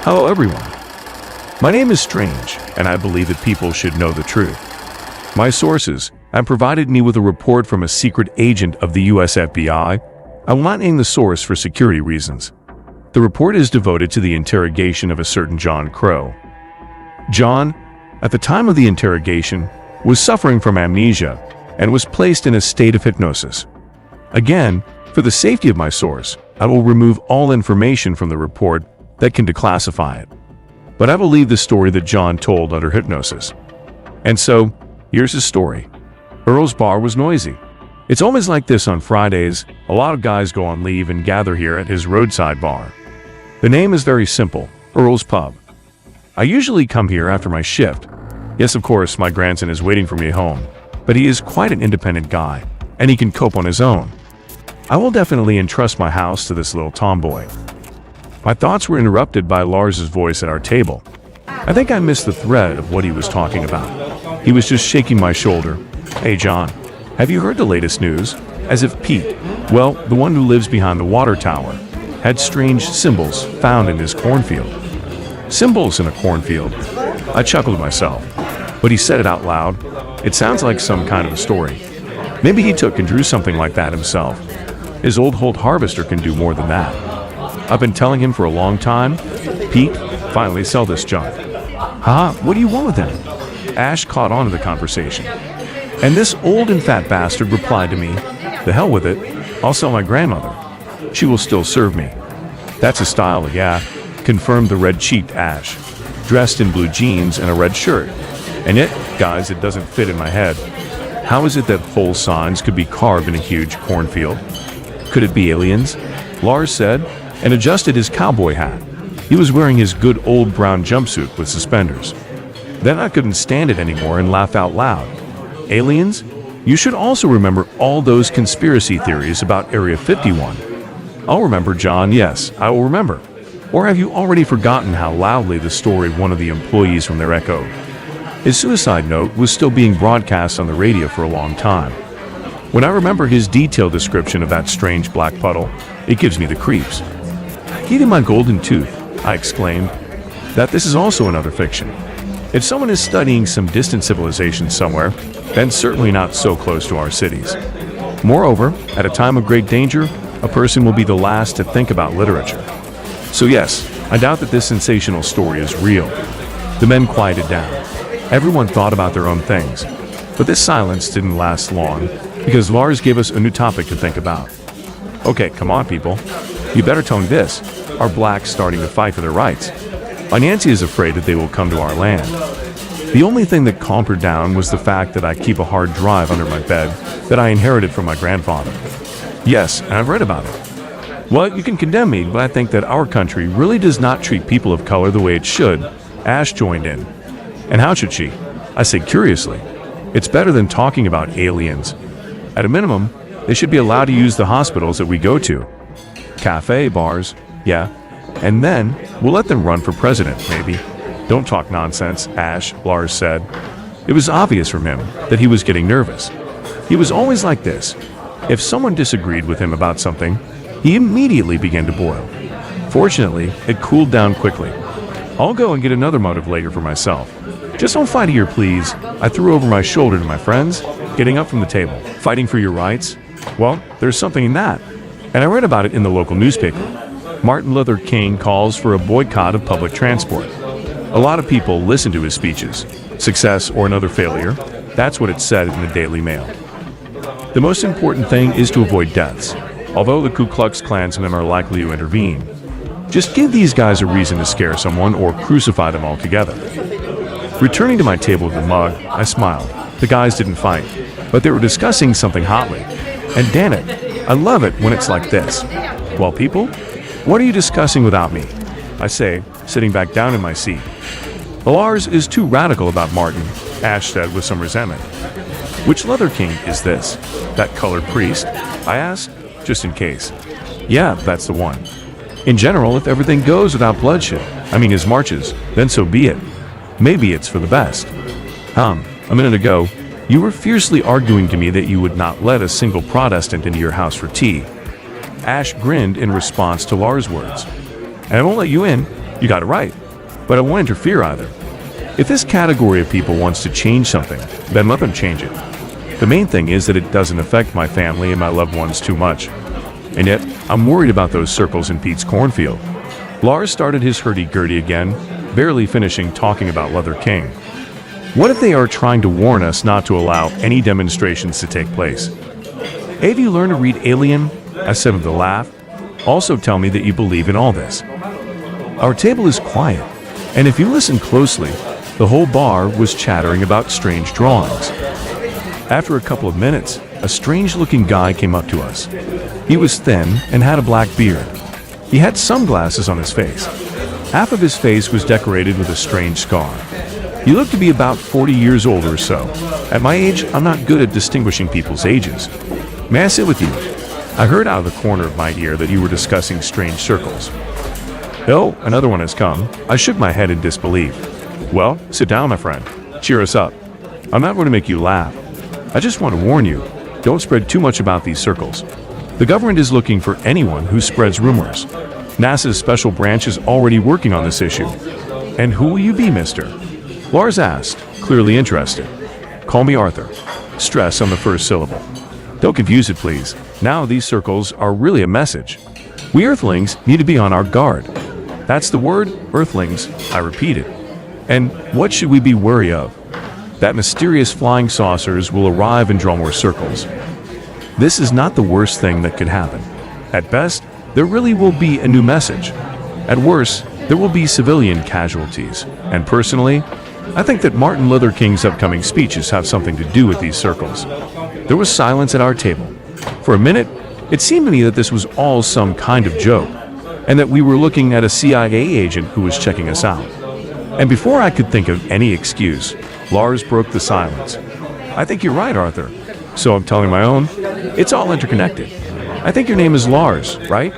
Hello everyone. My name is Strange, and I believe that people should know the truth. My sources have provided me with a report from a secret agent of the US FBI. I will not name the source for security reasons. The report is devoted to the interrogation of a certain John Crow. John, at the time of the interrogation, was suffering from amnesia and was placed in a state of hypnosis. Again, for the safety of my source, I will remove all information from the report that can declassify it. But I will leave the story that John told under hypnosis. And so, here's his story. Earl's bar was noisy. It's always like this on Fridays. A lot of guys go on leave and gather here at his roadside bar. The name is very simple, Earl's Pub. I usually come here after my shift. Yes, of course, my grandson is waiting for me at home, but he is quite an independent guy, and he can cope on his own. I will definitely entrust my house to this little tomboy. My thoughts were interrupted by Lars's voice at our table. I think I missed the thread of what he was talking about. He was just shaking my shoulder. Hey John, have you heard the latest news? As if Pete, well, the one who lives behind the water tower, had strange symbols found in his cornfield. Symbols in a cornfield? I chuckled to myself, but he said it out loud. It sounds like some kind of a story. Maybe he took and drew something like that himself. His old Holt harvester can do more than that. I've been telling him for a long time, Pete, finally sell this junk. Huh? What do you want with him? Ash caught on to the conversation. And this old and fat bastard replied to me, the hell with it, I'll sell my grandmother. She will still serve me. That's a style, yeah, confirmed the red-cheeked Ash, dressed in blue jeans and a red shirt. And yet, guys, it doesn't fit in my head. How is it that pole signs could be carved in a huge cornfield? Could it be aliens? Lars said, and adjusted his cowboy hat. He was wearing his good old brown jumpsuit with suspenders. Then I couldn't stand it anymore and laughed out loud. Aliens? You should also remember all those conspiracy theories about Area 51. I'll remember, John, yes, I will remember. Or have you already forgotten how loudly the story of one of the employees from there echoed? His suicide note was still being broadcast on the radio for a long time. When I remember his detailed description of that strange black puddle, it gives me the creeps. Give him my golden tooth, I exclaimed. That this is also another fiction. If someone is studying some distant civilization somewhere, then certainly not so close to our cities. Moreover, at a time of great danger, a person will be the last to think about literature. So yes, I doubt that this sensational story is real. The men quieted down. Everyone thought about their own things. But this silence didn't last long, because Lars gave us a new topic to think about. Okay, come on people. You better tone this. Are blacks starting to fight for their rights? My Nancy is afraid that they will come to our land. The only thing that calmed her down was the fact that I keep a hard drive under my bed that I inherited from my grandfather. Yes, and I've read about it. Well, you can condemn me, but I think that our country really does not treat people of color the way it should. Ash joined in. And how should she? I say curiously. It's better than talking about aliens. At a minimum, they should be allowed to use the hospitals that we go to. Cafe, bars, yeah. And then, we'll let them run for president, maybe. Don't talk nonsense, Ash, Lars said. It was obvious from him that he was getting nervous. He was always like this. If someone disagreed with him about something, he immediately began to boil. Fortunately, it cooled down quickly. I'll go and get another mug of lager for myself. Just don't fight here, please. I threw over my shoulder to my friends, getting up from the table. Fighting for your rights? Well, there's something in that. And I read about it in the local newspaper. Martin Luther King calls for a boycott of public transport. A lot of people listen to his speeches. Success or another failure, that's what it said in the Daily Mail. The most important thing is to avoid deaths, although the Ku Klux Klansmen are likely to intervene. Just give these guys a reason to scare someone or crucify them altogether. Returning to my table with the mug, I smiled. The guys didn't fight, but they were discussing something hotly. And damn it, I love it when it's like this. Well, people, what are you discussing without me? I say, sitting back down in my seat. Lars is too radical about Martin, Ash said with some resentment. Which Leather King is this? That colored priest? I asked, just in case. Yeah, that's the one. In general, if everything goes without bloodshed, his marches, then so be it. Maybe it's for the best. A minute ago, you were fiercely arguing to me that you would not let a single Protestant into your house for tea. Ash grinned in response to Lars' words. And I won't let you in, You got it right. But I won't interfere either. If this category of people wants to change something, then let them change it. The main thing is that it doesn't affect my family and my loved ones too much. And yet, I'm worried about those circles in Pete's cornfield. Lars started his hurdy-gurdy again, barely finishing talking about Leather King. What if they are trying to warn us not to allow any demonstrations to take place? Have you learned to read Alien? I said with a laugh. Also tell me that you believe in all this. Our table is quiet, and if you listen closely, the whole bar was chattering about strange drawings. After a couple of minutes, a strange-looking guy came up to us. He was thin and had a black beard. He had sunglasses on his face. Half of his face was decorated with a strange scar. He looked to be about 40 years old or so. At my age, I'm not good at distinguishing people's ages. May I sit with you? I heard out of the corner of my ear that you were discussing strange circles. Oh, another one has come. I shook my head in disbelief. Well, sit down, my friend. Cheer us up. I'm not going to make you laugh. I just want to warn you, don't spread too much about these circles. The government is looking for anyone who spreads rumors. NASA's special branch is already working on this issue. And who will you be, mister? Lars asked, clearly interested. Call me Arthur. Stress on the first syllable. Don't confuse it, please. Now these circles are really a message. We Earthlings need to be on our guard. That's the word, Earthlings, I repeated. And what should we be wary of? That mysterious flying saucers will arrive and draw more circles. This is not the worst thing that could happen. At best, there really will be a new message. At worst, there will be civilian casualties. And personally, I think that Martin Luther King's upcoming speeches have something to do with these circles. There was silence at our table. For a minute, it seemed to me that this was all some kind of joke, and that we were looking at a CIA agent who was checking us out. And before I could think of any excuse, Lars broke the silence. I think you're right, Arthur. So I'm telling my own. It's all interconnected. I think your name is Lars, right?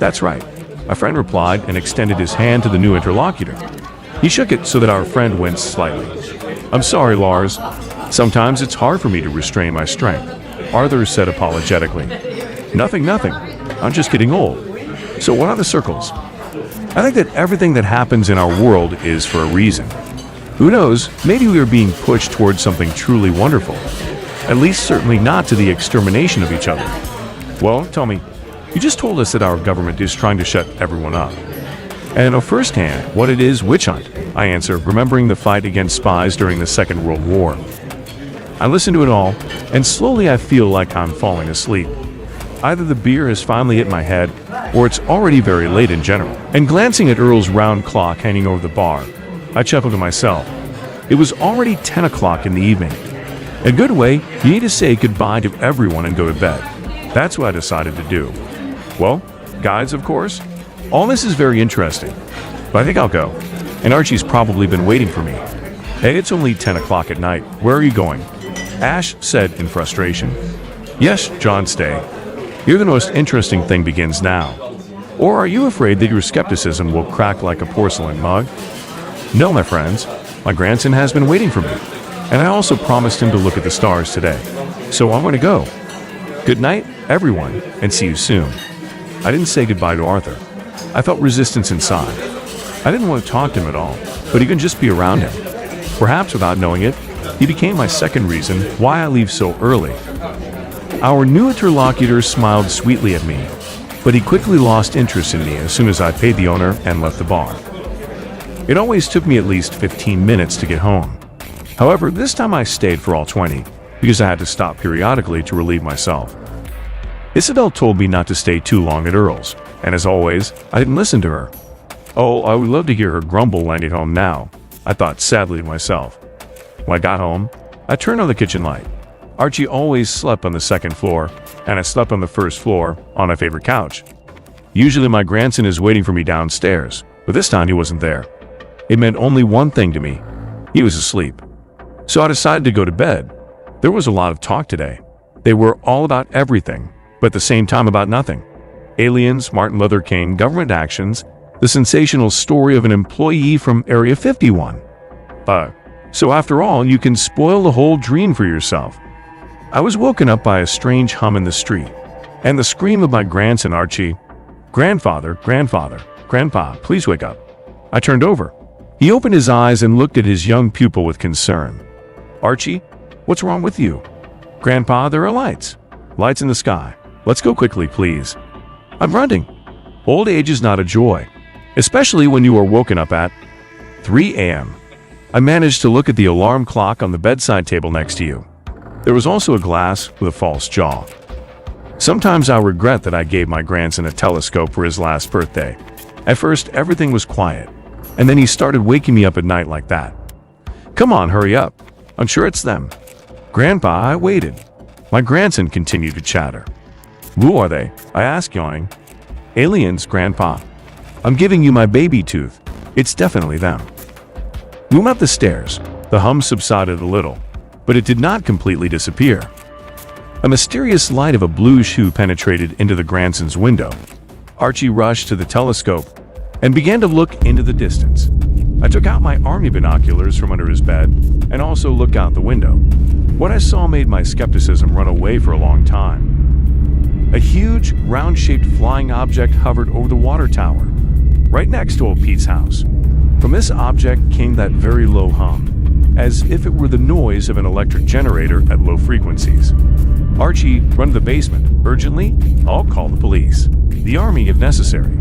That's right. My friend replied and extended his hand to the new interlocutor. He shook it so that our friend winced slightly. I'm sorry, Lars. Sometimes it's hard for me to restrain my strength, Arthur said apologetically. Nothing. I'm just getting old. So what are the circles? I think that everything that happens in our world is for a reason. Who knows, maybe we are being pushed towards something truly wonderful. At least certainly not to the extermination of each other. Well, tell me, you just told us that our government is trying to shut everyone up. And know firsthand what it is witch hunt, I answer, remembering the fight against spies during the Second World War. I listen to it all, and slowly I feel like I'm falling asleep. Either the beer has finally hit my head, or it's already very late in general. And glancing at Earl's round clock hanging over the bar, I chuckled to myself. It was already 10 o'clock in the evening. A good way, you need to say goodbye to everyone and go to bed. That's what I decided to do. Well, guides, of course. All this is very interesting, but I think I'll go. And Archie's probably been waiting for me. Hey, it's only 10 o'clock at night. Where are you going? Ash said in frustration. Yes, John, stay. Here the most interesting thing begins now. Or are you afraid that your skepticism will crack like a porcelain mug? No, my friends. My grandson has been waiting for me. And I also promised him to look at the stars today. So I'm going to go. Good night, everyone, and see you soon. I didn't say goodbye to Arthur. I felt resistance inside. I didn't want to talk to him at all, but even just be around him. Perhaps without knowing it, he became my second reason why I leave so early. Our new interlocutor smiled sweetly at me, but he quickly lost interest in me as soon as I paid the owner and left the bar. It always took me at least 15 minutes to get home. However, this time I stayed for all 20, because I had to stop periodically to relieve myself. Isabel told me not to stay too long at Earl's, and as always, I didn't listen to her. Oh, I would love to hear her grumble when I get home now, I thought sadly to myself. When I got home, I turned on the kitchen light. Archie always slept on the second floor, and I slept on the first floor, on my favorite couch. Usually my grandson is waiting for me downstairs, but this time he wasn't there. It meant only one thing to me. He was asleep. So I decided to go to bed. There was a lot of talk today. They were all about everything, but at the same time about nothing. Aliens, Martin Luther King, government actions, the sensational story of an employee from Area 51. So after all, you can spoil the whole dream for yourself. I was woken up by a strange hum in the street, and the scream of my grandson Archie. Grandfather, Grandpa, please wake up. I turned over. He opened his eyes and looked at his young pupil with concern. "Archie, what's wrong with you?" "Grandpa, there are lights. Lights in the sky. Let's go quickly, please." I'm grunting. Old age is not a joy, especially when you are woken up at 3 a.m. I managed to look at the alarm clock on the bedside table next to you. There was also a glass with a false jaw. Sometimes I regret that I gave my grandson a telescope for his last birthday. At first, everything was quiet, and then he started waking me up at night like that. "Come on, hurry up. I'm sure it's them." "Grandpa, I waited." My grandson continued to chatter. "Who are they?" I asked, yawning. "Aliens, Grandpa. I'm giving you my baby tooth. It's definitely them." We went up the stairs. The hum subsided a little, but it did not completely disappear. A mysterious light of a bluish hue penetrated into the grandson's window. Archie rushed to the telescope and began to look into the distance. I took out my army binoculars from under his bed and also looked out the window. What I saw made my skepticism run away for a long time. A huge, round-shaped flying object hovered over the water tower, right next to old Pete's house. From this object came that very low hum, as if it were the noise of an electric generator at low frequencies. "Archie, run to the basement. Urgently. I'll call the police. The army if necessary."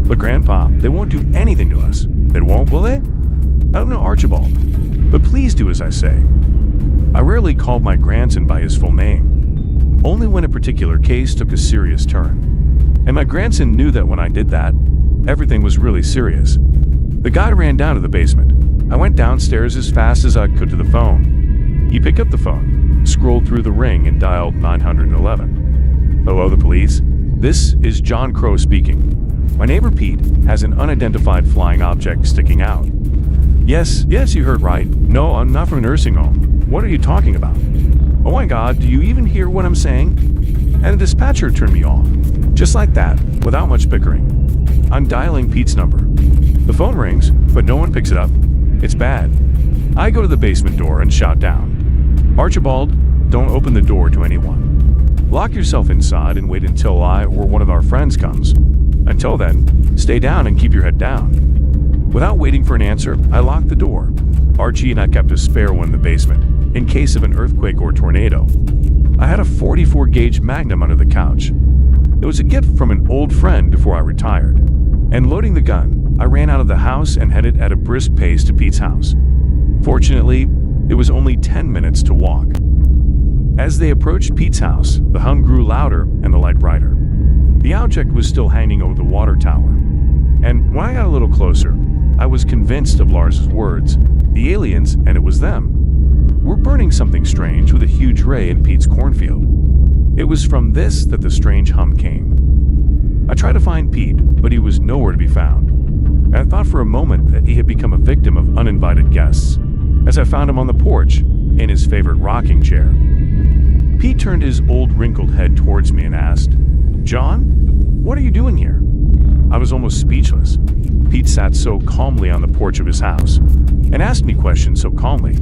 "But Grandpa, they won't do anything to us." "They won't, will they?" "I don't know, Archibald. But please do as I say." I rarely called my grandson by his full name, only when a particular case took a serious turn. And my grandson knew that when I did that, everything was really serious. The guy ran down to the basement. I went downstairs as fast as I could to the phone. He picked up the phone, scrolled through the ring, and dialed 911. "Hello, the police. This is John Crow speaking. My neighbor Pete has an unidentified flying object sticking out." Yes, you heard right. No, I'm not from a nursing home. What are you talking about?" "Oh my God, do you even hear what I'm saying?" And the dispatcher turned me off, just like that, without much bickering. I'm dialing Pete's number. The phone rings, but no one picks it up. It's bad. I go to the basement door and shout down, "Archibald, don't open the door to anyone. Lock yourself inside and wait until I or one of our friends comes. Until then, stay down and keep your head down." Without waiting for an answer, I locked the door. Archie and I kept a spare one in the basement, in case of an earthquake or tornado. I had a 44-gauge Magnum under the couch. It was a gift from an old friend before I retired. And loading the gun, I ran out of the house and headed at a brisk pace to Pete's house. Fortunately, it was only 10 minutes to walk. As they approached Pete's house, the hum grew louder and the light brighter. The object was still hanging over the water tower. And when I got a little closer, I was convinced of Lars's words. The aliens, and it was them, were burning something strange with a huge ray in Pete's cornfield. It was from this that the strange hum came. I tried to find Pete, but he was nowhere to be found. And I thought for a moment that he had become a victim of uninvited guests, as I found him on the porch, in his favorite rocking chair. Pete turned his old wrinkled head towards me and asked, "John, what are you doing here?" I was almost speechless. Pete sat so calmly on the porch of his house and asked me questions so calmly,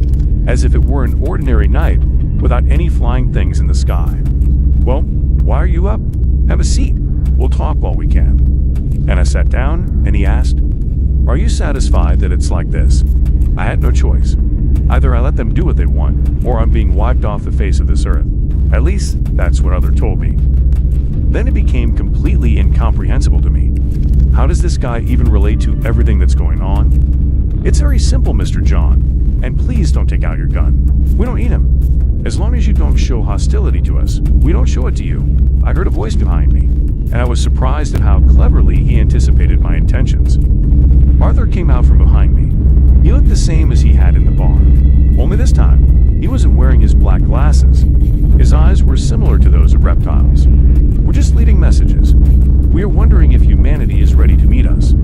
as if it were an ordinary night without any flying things in the sky. "Well, why are you up? Have a seat. We'll talk while we can." And I sat down, and he asked, "Are you satisfied that it's like this?" I had no choice. Either I let them do what they want, or I'm being wiped off the face of this earth. At least, that's what others told me. Then it became completely incomprehensible to me. How does this guy even relate to everything that's going on? "It's very simple, Mr. John, and please don't take out your gun. We don't need him. As long as you don't show hostility to us, we don't show it to you." I heard a voice behind me, and I was surprised at how cleverly he anticipated my intentions. Arthur came out from behind me. He looked the same as he had in the barn, only this time, he wasn't wearing his black glasses. His eyes were similar to those of reptiles. "We're just leaving messages. We are wondering if humanity is ready to meet us.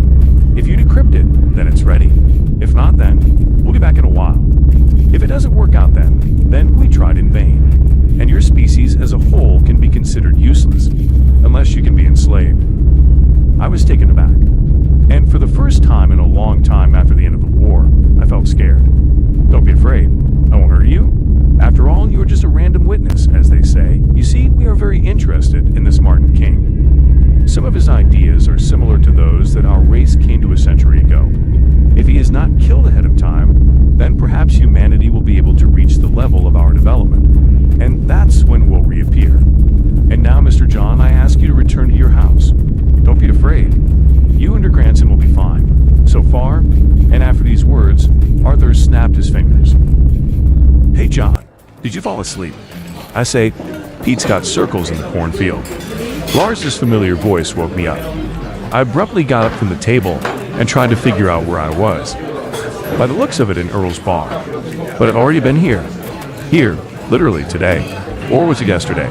If you decrypt it, then it's ready. If not, then we'll be back in a while. If it doesn't work out then we tried in vain. And your species as a whole can be considered useless, unless you can be enslaved." I was taken aback. And for the first time in a long time after the end of the war, I felt scared. "Don't be afraid. I won't hurt you. After all, you are just a random witness, as they say. You see, we are very interested in this Martin King. Some of his ideas are similar to those that our race came to a century ago. is not killed ahead of time, then perhaps humanity will be able to reach the level of our development. And that's when we'll reappear. And now, Mr. John, I ask you to return to your house. Don't be afraid. You and your grandson will be fine. So far, and after these words, Arthur snapped his fingers. Hey, John, did you fall asleep? I say, Pete's got circles in the cornfield. Lars's familiar voice woke me up. I abruptly got up from the table and tried to figure out where I was. By the looks of it, in Earl's bar. But I've already been here. Here, literally today. Or was it yesterday?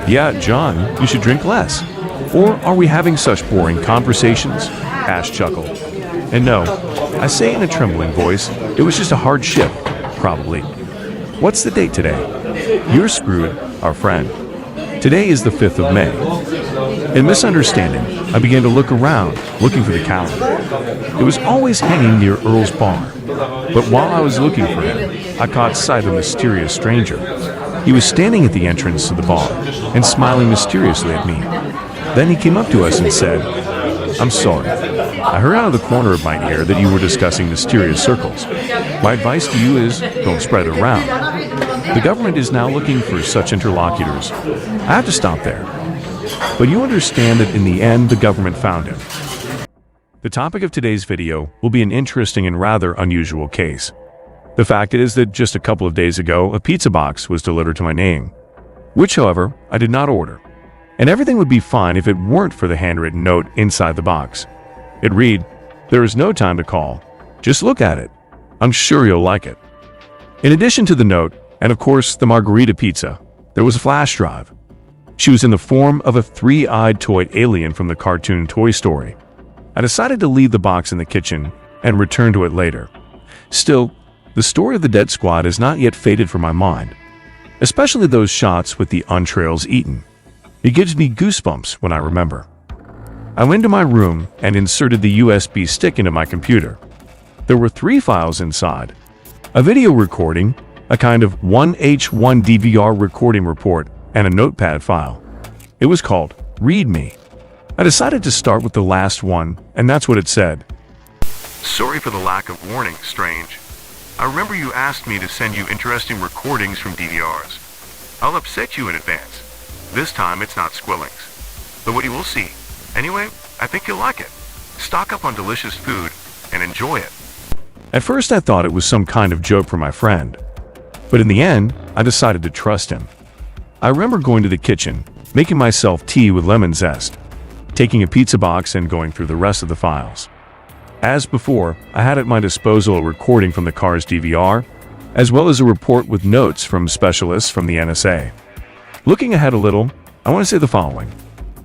Yeah, John, you should drink less. Or are we having such boring conversations? Ash chuckled. And no, I say in a trembling voice, it was just a hard shift, probably. What's the date today? You're screwed, our friend. Today is the 5th of May. In misunderstanding, I began to look around, looking for the calendar. It was always hanging near Earl's bar. But while I was looking for him, I caught sight of a mysterious stranger. He was standing at the entrance to the bar and smiling mysteriously at me. Then he came up to us and said, I'm sorry. I heard out of the corner of my ear that you were discussing mysterious circles. My advice to you is don't spread it around. The government is now looking for such interlocutors. I have to stop there. But you understand that in the end, the government found him. The topic of today's video will be an interesting and rather unusual case. The fact is that just a couple of days ago, a pizza box was delivered to my name, which, however, I did not order. And everything would be fine if it weren't for the handwritten note inside the box. It read, "There is no time to call. Just look at it. I'm sure you'll like it." In addition to the note, and of course the margarita pizza, there was a flash drive. She was in the form of a three-eyed toy alien from the cartoon Toy Story. I decided to leave the box in the kitchen and return to it later. Still, the story of the dead squad has not yet faded from my mind, especially those shots with the entrails eaten. It gives me goosebumps when I remember. I went to my room and inserted the USB stick into my computer. There were 3 files inside: a video recording, a kind of 1H1 DVR recording report, and a notepad file. It was called Read Me. I decided to start with the last one, and that's what it said. Sorry for the lack of warning, Strange. I remember you asked me to send you interesting recordings from DVRs. I'll upset you in advance. This time it's not squillings. But what you will see. Anyway, I think you'll like it. Stock up on delicious food and enjoy it. At first I thought it was some kind of joke from my friend. But in the end, I decided to trust him. I remember going to the kitchen, making myself tea with lemon zest, taking a pizza box and going through the rest of the files. As before, I had at my disposal a recording from the car's DVR, as well as a report with notes from specialists from the NSA. Looking ahead a little, I want to say the following.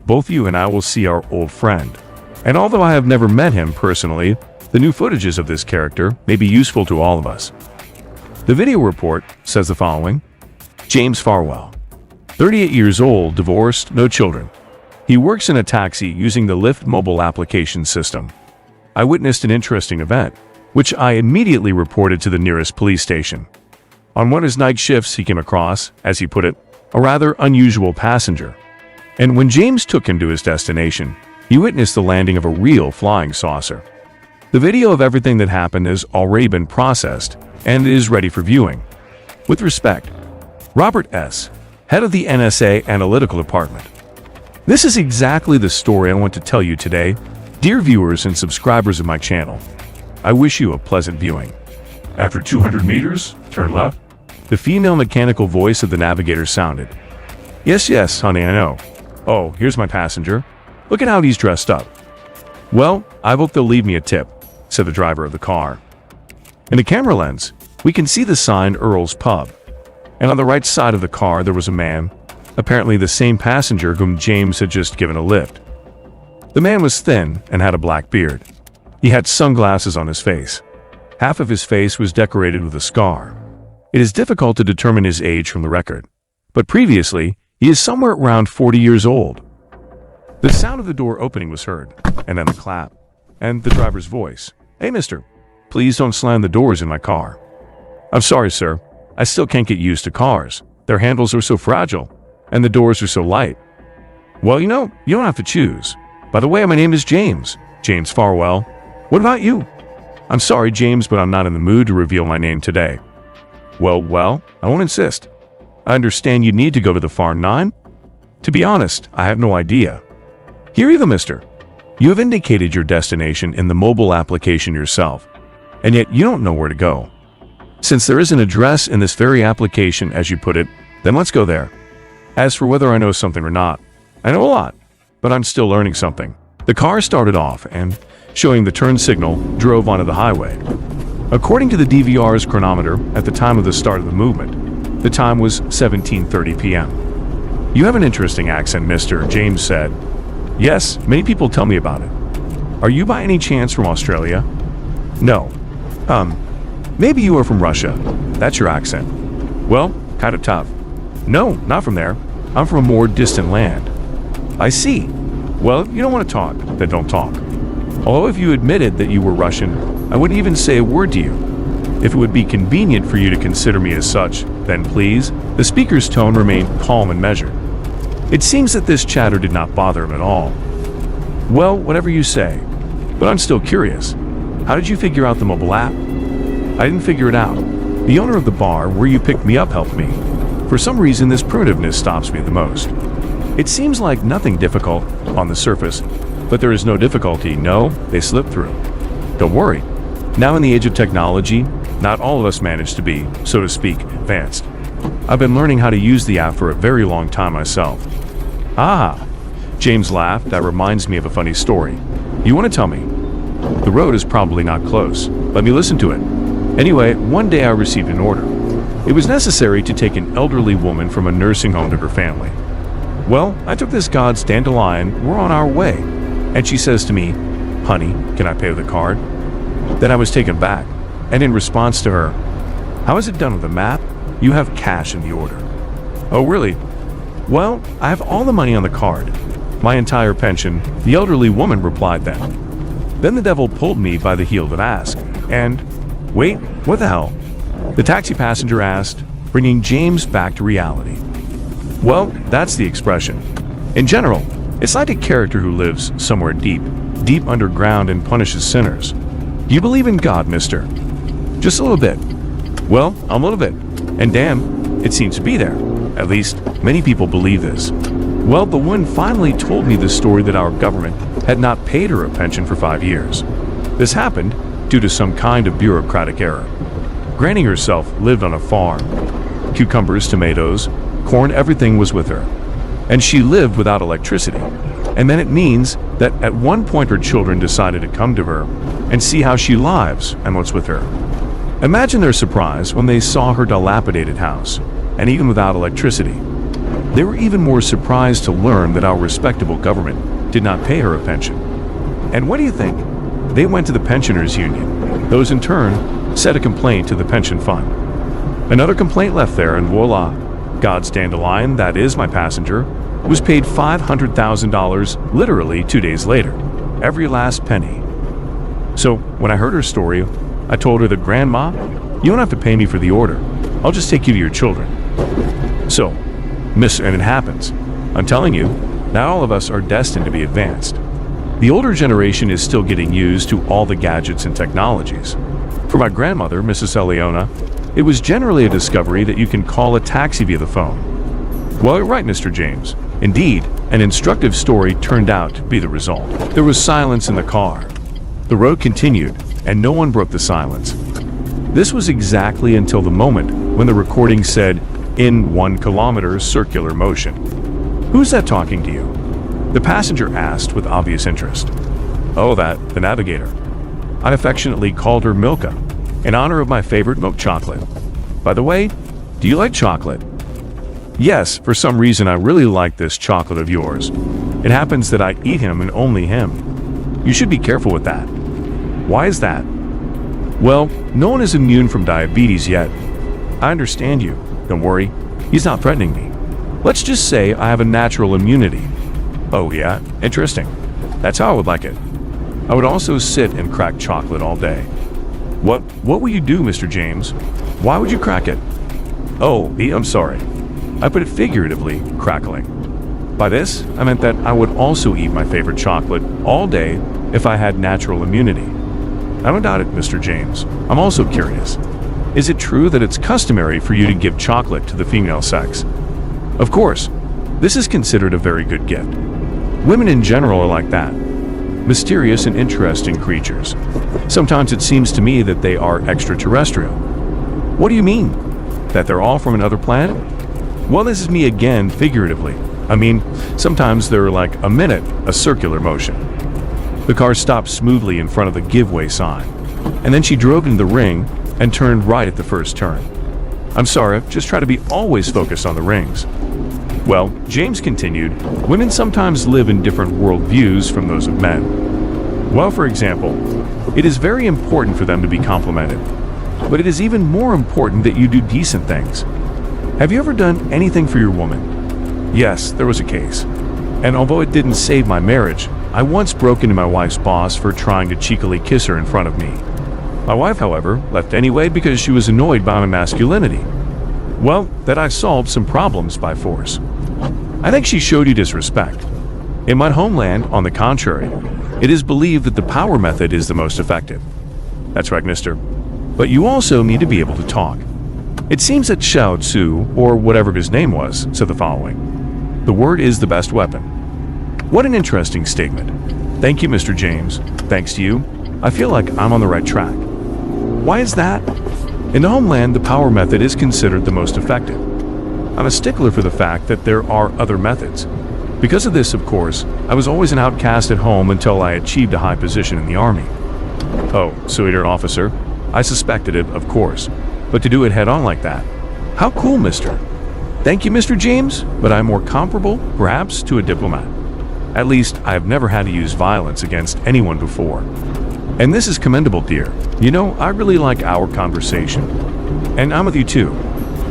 Both you and I will see our old friend. And although I have never met him personally, the new footages of this character may be useful to all of us. The video report says the following. James Farwell, 38 years old, divorced, no children. He works in a taxi using the Lyft mobile application system. I witnessed an interesting event, which I immediately reported to the nearest police station. On one of his night shifts, he came across, as he put it, a rather unusual passenger. And when James took him to his destination, he witnessed the landing of a real flying saucer. The video of everything that happened has already been processed and is ready for viewing. With respect, Robert S., head of the NSA Analytical Department. This is exactly the story I want to tell you today, dear viewers and subscribers of my channel. I wish you a pleasant viewing. After 200 meters, turn left. The female mechanical voice of the navigator sounded. Yes, honey, I know. Oh, here's my passenger. Look at how he's dressed up. Well, I hope they'll leave me a tip, said the driver of the car. In the camera lens, we can see the sign Earl's Pub. And on the right side of the car, there was a man, apparently the same passenger whom James had just given a lift. The man was thin and had a black beard. He had sunglasses on his face. Half of his face was decorated with a scar. It is difficult to determine his age from the record, but previously, he is somewhere around 40 years old. The sound of the door opening was heard, and then the clap, and the driver's voice. Hey, mister, please don't slam the doors in my car. I'm sorry, sir. I still can't get used to cars. Their handles are so fragile, and the doors are so light. Well, you don't have to choose. By the way, my name is James Farwell. What about you? I'm sorry, James, but I'm not in the mood to reveal my name today. Well, I won't insist. I understand you need to go to the Farm 9? To be honest, I have no idea. Here you go, mister. You have indicated your destination in the mobile application yourself, and yet you don't know where to go. Since there is an address in this very application, as you put it, then let's go there. As for whether I know something or not, I know a lot, but I'm still learning something. The car started off and, showing the turn signal, drove onto the highway. According to the DVR's chronometer, at the time of the start of the movement, the time was 17:30 p.m. You have an interesting accent, mister, James said. Yes, many people tell me about it. Are you by any chance from Australia? No. Maybe you are from Russia. That's your accent. Well, kind of tough. No, not from there. I'm from a more distant land. I see. Well, you don't want to talk, then don't talk. Although if you admitted that you were Russian, I wouldn't even say a word to you. If it would be convenient for you to consider me as such, then please. The speaker's tone remained calm and measured. It seems that this chatter did not bother him at all. Well, whatever you say. But I'm still curious. How did you figure out the mobile app? I didn't figure it out. The owner of the bar where you picked me up helped me. For some reason, this primitiveness stops me the most. It seems like nothing difficult on the surface, but there is no difficulty. No, they slip through. Don't worry. Now in the age of technology, not all of us manage to be, so to speak, advanced. I've been learning how to use the app for a very long time myself. Ah, James laughed. That reminds me of a funny story. You want to tell me? The road is probably not close. Let me listen to it. Anyway, one day I received an order. It was necessary to take an elderly woman from a nursing home to her family. Well, I took this God's dandelion. We're on our way. And she says to me, "Honey, can I pay with a card?" Then I was taken back. And in response to her, "How is it done with the map? You have cash in the order." "Oh, really?" "Well, I have all the money on the card. My entire pension," the elderly woman replied then. Then the devil pulled me by the heel to ask, and, "Wait, what the hell?" The taxi passenger asked, bringing James back to reality. Well, that's the expression. In general, it's like a character who lives somewhere deep underground and punishes sinners. Do you believe in God, mister? Just a little bit. Well, I'm a little bit. And damn, it seems to be there. At least, many people believe this. Well, the woman finally told me the story that our government had not paid her a pension for 5 years. This happened due to some kind of bureaucratic error. Granny herself lived on a farm. Cucumbers, tomatoes, corn, everything was with her. And she lived without electricity. And then it means that at one point her children decided to come to her and see how she lives and what's with her. Imagine their surprise when they saw her dilapidated house, and even without electricity. They were even more surprised to learn that our respectable government did not pay her a pension. And what do you think? They went to the pensioners' union. Those in turn set a complaint to the pension fund. Another complaint left there, and voila, God's dandelion, that is my passenger, was paid $500,000 literally 2 days later. Every last penny. So when I heard her story, I told her that, "Grandma, you don't have to pay me for the order. I'll just take you to your children." So, and it happens. I'm telling you, not all of us are destined to be advanced. The older generation is still getting used to all the gadgets and technologies. For my grandmother, Mrs. Eleona, it was generally a discovery that you can call a taxi via the phone. Well, you're right, Mr. James. Indeed, an instructive story turned out to be the result. There was silence in the car. The road continued, and no one broke the silence. This was exactly until the moment when the recording said, "In 1 kilometer circular motion." "Who's that talking to you?" The passenger asked with obvious interest. "Oh, the navigator." I affectionately called her Milka, in honor of my favorite milk chocolate. By the way, do you like chocolate? Yes, for some reason I really like this chocolate of yours. It happens that I eat him and only him. You should be careful with that. Why is that? Well, no one is immune from diabetes yet. I understand you. Don't worry, he's not threatening me. Let's just say I have a natural immunity. Oh yeah, interesting. That's how I would like it. I would also sit and crack chocolate all day. What will you do, Mr. James? Why would you crack it? Oh, I'm sorry. I put it figuratively, crackling. By this, I meant that I would also eat my favorite chocolate all day if I had natural immunity. I don't doubt it, Mr. James. I'm also curious. Is it true that it's customary for you to give chocolate to the female sex? Of course. This is considered a very good gift. Women in general are like that. Mysterious and interesting creatures. Sometimes it seems to me that they are extraterrestrial. What do you mean? That they're all from another planet? Well, this is me again, figuratively. I mean, sometimes they're like a minute, a circular motion. The car stopped smoothly in front of the giveaway sign, and then she drove into the ring and turned right at the first turn. I'm sorry, just try to be always focused on the rings. Well, James continued, women sometimes live in different worldviews from those of men. Well, for example, it is very important for them to be complimented, but it is even more important that you do decent things. Have you ever done anything for your woman? Yes, there was a case. And although it didn't save my marriage, I once broke into my wife's boss for trying to cheekily kiss her in front of me. My wife, however, left anyway because she was annoyed by my masculinity. Well, that I solved some problems by force. I think she showed you disrespect. In my homeland, on the contrary, it is believed that the power method is the most effective. That's right, mister. But you also need to be able to talk. It seems that Xiao Tzu, or whatever his name was, said the following: "The word is the best weapon." What an interesting statement. Thank you, Mr. James. Thanks to you, I feel like I'm on the right track. Why is that? In the homeland, the power method is considered the most effective. I'm a stickler for the fact that there are other methods. Because of this, of course, I was always an outcast at home until I achieved a high position in the army. Oh, sweetheart officer, I suspected it, of course, but to do it head-on like that. How cool, mister. Thank you, Mr. James, but I'm more comparable, perhaps, to a diplomat. At least, I have never had to use violence against anyone before. And this is commendable, dear. You know, I really like our conversation. And I'm with you too.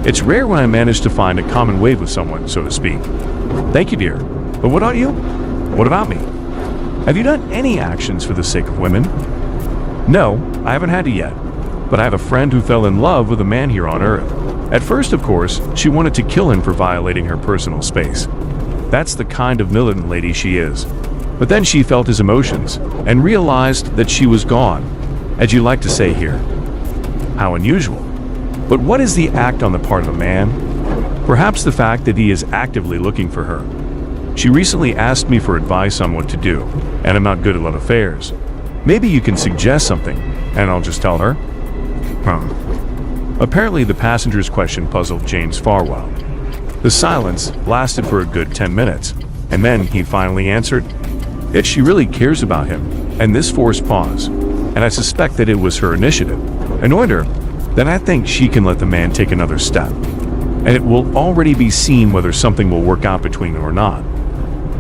It's rare when I manage to find a common wave with someone, so to speak. Thank you, dear. But what about you? What about me? Have you done any actions for the sake of women? No, I haven't had to yet. But I have a friend who fell in love with a man here on Earth. At first, of course, she wanted to kill him for violating her personal space. That's the kind of militant lady she is. But then she felt his emotions and realized that she was gone, as you like to say here. How unusual. But what is the act on the part of a man? Perhaps the fact that he is actively looking for her. She recently asked me for advice on what to do, and I'm not good at love affairs. Maybe you can suggest something, and I'll just tell her. Apparently the passenger's question puzzled James Farwell. The silence lasted for a good 10 minutes, and then he finally answered that she really cares about him, and this forced pause, and I suspect that it was her initiative, annoyed her. Then I think she can let the man take another step, and it will already be seen whether something will work out between them or not.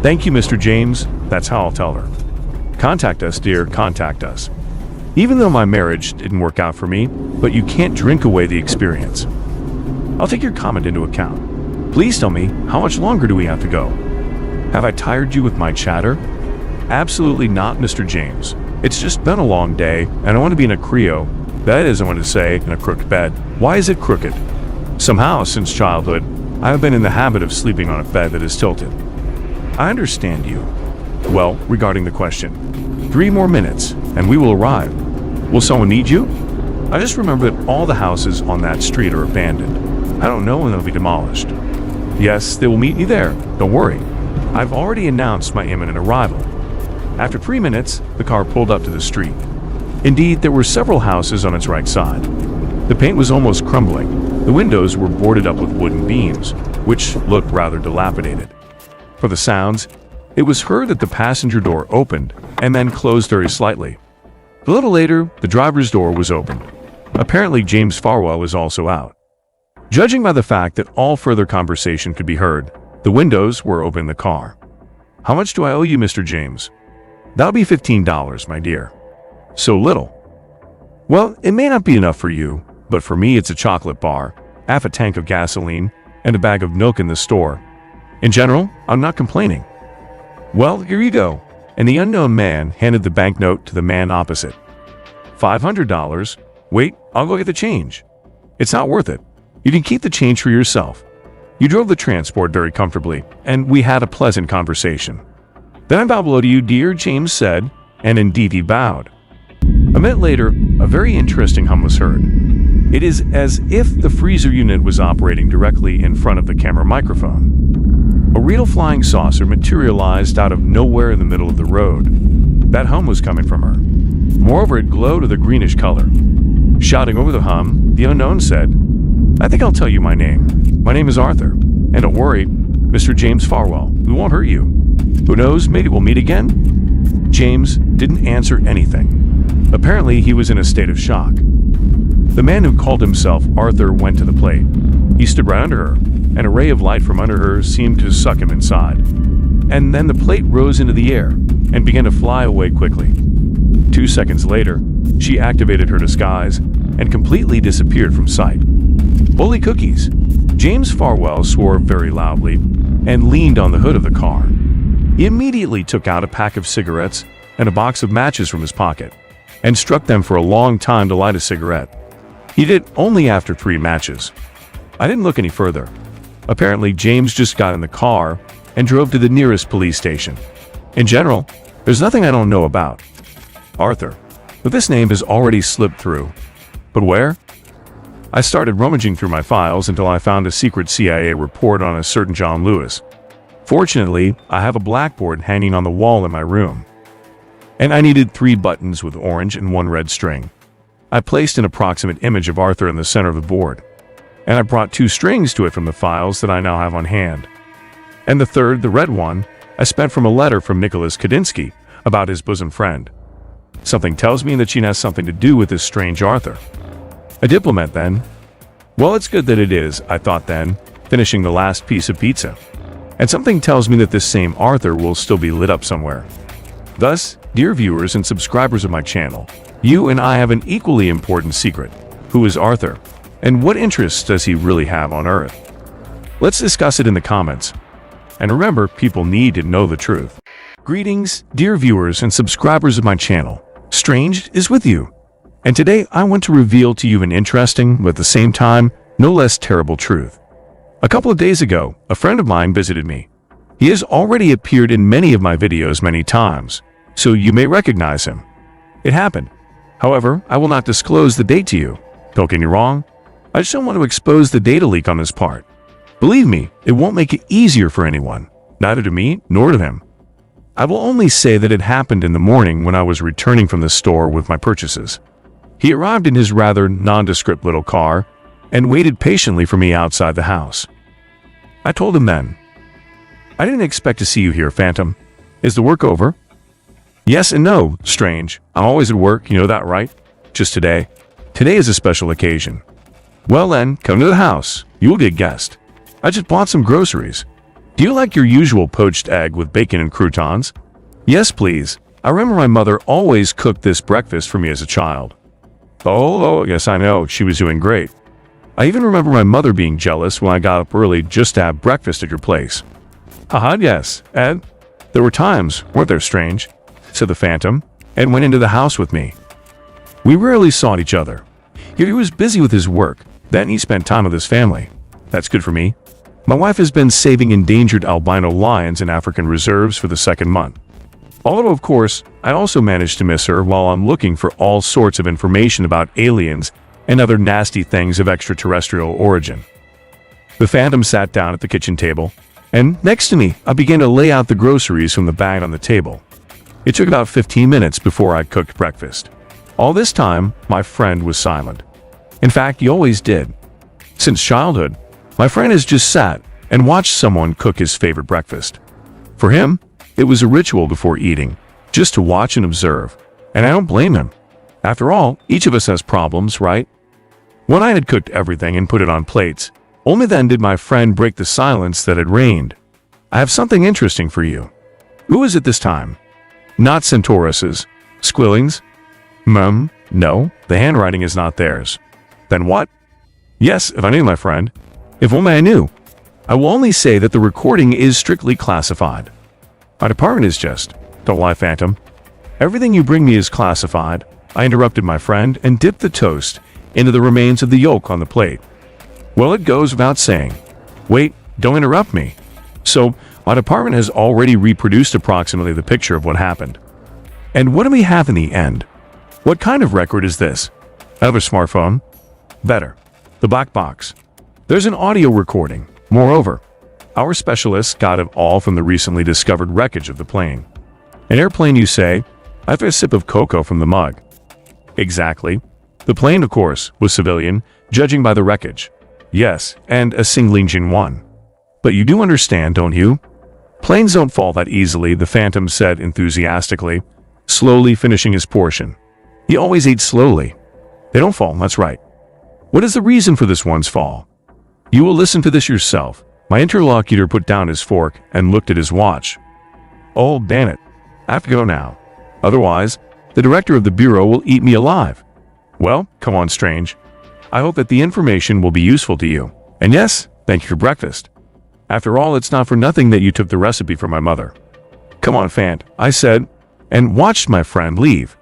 Thank you, Mr. James. That's how I'll tell her. Contact us, dear, contact us. Even though my marriage didn't work out for me, but you can't drink away the experience. I'll take your comment into account. Please tell me, how much longer do we have to go? Have I tired you with my chatter? Absolutely not, Mr. James. It's just been a long day, and I want to be in a Creo. That is, I want to say, in a crooked bed. Why is it crooked? Somehow, since childhood, I have been in the habit of sleeping on a bed that is tilted. I understand you. Well, regarding the question, 3 more minutes, and we will arrive. Will someone need you? I just remember that all the houses on that street are abandoned. I don't know when they'll be demolished. Yes, they will meet me there. Don't worry. I've already announced my imminent arrival. After 3 minutes, the car pulled up to the street. Indeed, there were several houses on its right side. The paint was almost crumbling. The windows were boarded up with wooden beams, which looked rather dilapidated. For the sounds, it was heard that the passenger door opened and then closed very slightly. A little later, the driver's door was opened. Apparently, James Farwell was also out. Judging by the fact that all further conversation could be heard, the windows were open in the car. How much do I owe you, Mr. James? That'll be $15, my dear. So little. Well, it may not be enough for you, but for me it's a chocolate bar, half a tank of gasoline, and a bag of milk in the store. In general, I'm not complaining. Well, here you go. And the unknown man handed the banknote to the man opposite. $500. Wait, I'll go get the change. It's not worth it. You can keep the change for yourself. You drove the transport very comfortably, and we had a pleasant conversation. Then I bow below to you, dear, James said, and indeed he bowed. A minute later, a very interesting hum was heard. It is as if the freezer unit was operating directly in front of the camera microphone. A real flying saucer materialized out of nowhere in the middle of the road. That hum was coming from her. Moreover, it glowed with a greenish color. Shouting over the hum, the unknown said, "I think I'll tell you my name. My name is Arthur. And don't worry, Mr. James Farwell, we won't hurt you. Who knows, maybe we'll meet again?" James didn't answer anything. Apparently, he was in a state of shock. The man who called himself Arthur went to the plate. He stood right under her. An array of light from under her seemed to suck him inside. And then the plate rose into the air and began to fly away quickly. 2 seconds later, she activated her disguise and completely disappeared from sight. Holy cookies! James Farwell swore very loudly and leaned on the hood of the car. He immediately took out a pack of cigarettes and a box of matches from his pocket and struck them for a long time to light a cigarette. He did it only after 3 matches. I didn't look any further. Apparently, James just got in the car and drove to the nearest police station. In general, there's nothing I don't know about Arthur, but this name has already slipped through. But where? I started rummaging through my files until I found a secret CIA report on a certain John Lewis. Fortunately, I have a blackboard hanging on the wall in my room. And I needed 3 buttons with orange and 1 red string. I placed an approximate image of Arthur in the center of the board, and I brought 2 strings to it from the files that I now have on hand. And the third, the red one, I spent from a letter from Nicholas Kadinsky about his bosom friend. Something tells me that she has something to do with this strange Arthur. A diplomat, then? Well, it's good that it is, I thought then, finishing the last piece of pizza. And something tells me that this same Arthur will still be lit up somewhere. Thus, dear viewers and subscribers of my channel, you and I have an equally important secret. Who is Arthur? And what interests does he really have on Earth? Let's discuss it in the comments. And remember, people need to know the truth. Greetings, dear viewers and subscribers of my channel. Strange is with you. And today I want to reveal to you an interesting, but at the same time, no less terrible truth. A couple of days ago, a friend of mine visited me. He has already appeared in many of my videos many times, so you may recognize him. It happened. However, I will not disclose the date to you. Don't get me wrong. I just don't want to expose the data leak on this part. Believe me, it won't make it easier for anyone, neither to me nor to him. I will only say that it happened in the morning when I was returning from the store with my purchases. He arrived in his rather nondescript little car and waited patiently for me outside the house. I told him then, "I didn't expect to see you here, Phantom. Is the work over?" "Yes and no, Strange. I'm always at work, you know that, right? Just today. Today is a special occasion." "Well then, come to the house. You will be a guest. I just bought some groceries. Do you like your usual poached egg with bacon and croutons?" "Yes, please. I remember my mother always cooked this breakfast for me as a child." Oh, yes, I know. She was doing great. I even remember my mother being jealous when I got up early just to have breakfast at your place." Yes, Ed. There were times, weren't there, Strange?" said the Phantom, and went into the house with me. We rarely saw each other. He was busy with his work, then he spent time with his family. That's good for me. My wife has been saving endangered albino lions in African reserves for the 2nd month. Although, of course, I also managed to miss her while I'm looking for all sorts of information about aliens and other nasty things of extraterrestrial origin. The Phantom sat down at the kitchen table, and next to me, I began to lay out the groceries from the bag on the table. It took about 15 minutes before I cooked breakfast. All this time, my friend was silent. In fact, he always did. Since childhood, my friend has just sat and watched someone cook his favorite breakfast. For him, it was a ritual before eating, just to watch and observe, and I don't blame him. After all, each of us has problems, right? When I had cooked everything and put it on plates, only then did my friend break the silence that had reigned. "I have something interesting for you." "Who is it this time?" "Not Centauruses. Squillings?" No, the handwriting is not theirs." "Then what?" "Yes, if I knew, my friend. If only I knew. I will only say that the recording is strictly classified. My department is just, don't lie, Phantom. Everything you bring me is classified." I interrupted my friend and dipped the toast into the remains of the yolk on the plate. "Well, it goes without saying." "Wait, don't interrupt me." "So, my department has already reproduced approximately the picture of what happened. And what do we have in the end?" What kind of record is this? I have a smartphone. Better. The black box. There's an audio recording. Moreover, our specialists got it all from the recently discovered wreckage of the plane. An airplane, you say? I have a sip of cocoa from the mug. Exactly. The plane, of course, was civilian, judging by the wreckage. Yes, and a single-engine one. But you do understand, don't you? Planes don't fall that easily, the Phantom said enthusiastically, slowly finishing his portion. He always ate slowly. They don't fall, that's right. What is the reason for this one's fall? You will listen to this yourself. My interlocutor put down his fork and looked at his watch. Oh, damn it. I have to go now. Otherwise, the director of the bureau will eat me alive. Well, come on, Strange. I hope that the information will be useful to you. And yes, thank you for breakfast. After all, it's not for nothing that you took the recipe from my mother. Come on, Fant, I said, and watched my friend leave.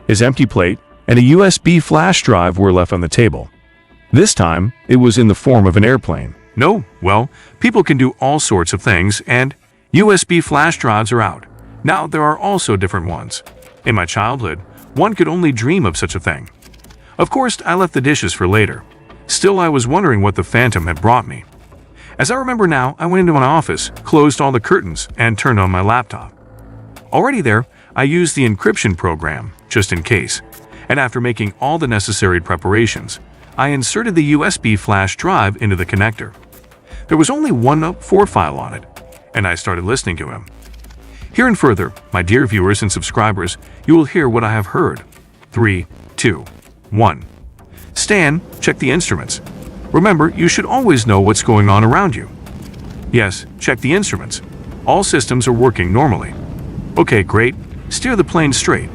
His empty plate and a USB flash drive were left on the table. This time, it was in the form of an airplane. No, well, people can do all sorts of things, and USB flash drives are out. Now, there are also different ones. In my childhood, one could only dream of such a thing. Of course, I left the dishes for later. Still, I was wondering what the Phantom had brought me. As I remember now, I went into my office, closed all the curtains, and turned on my laptop. Already there, I used the encryption program, just in case, and after making all the necessary preparations, I inserted the USB flash drive into the connector. There was only one 4 file on it, and I started listening to him. Here and further, my dear viewers and subscribers, you will hear what I have heard. 3, 2, 1. Stan, check the instruments. Remember, you should always know what's going on around you. Yes, check the instruments. All systems are working normally. Okay, great. Steer the plane straight.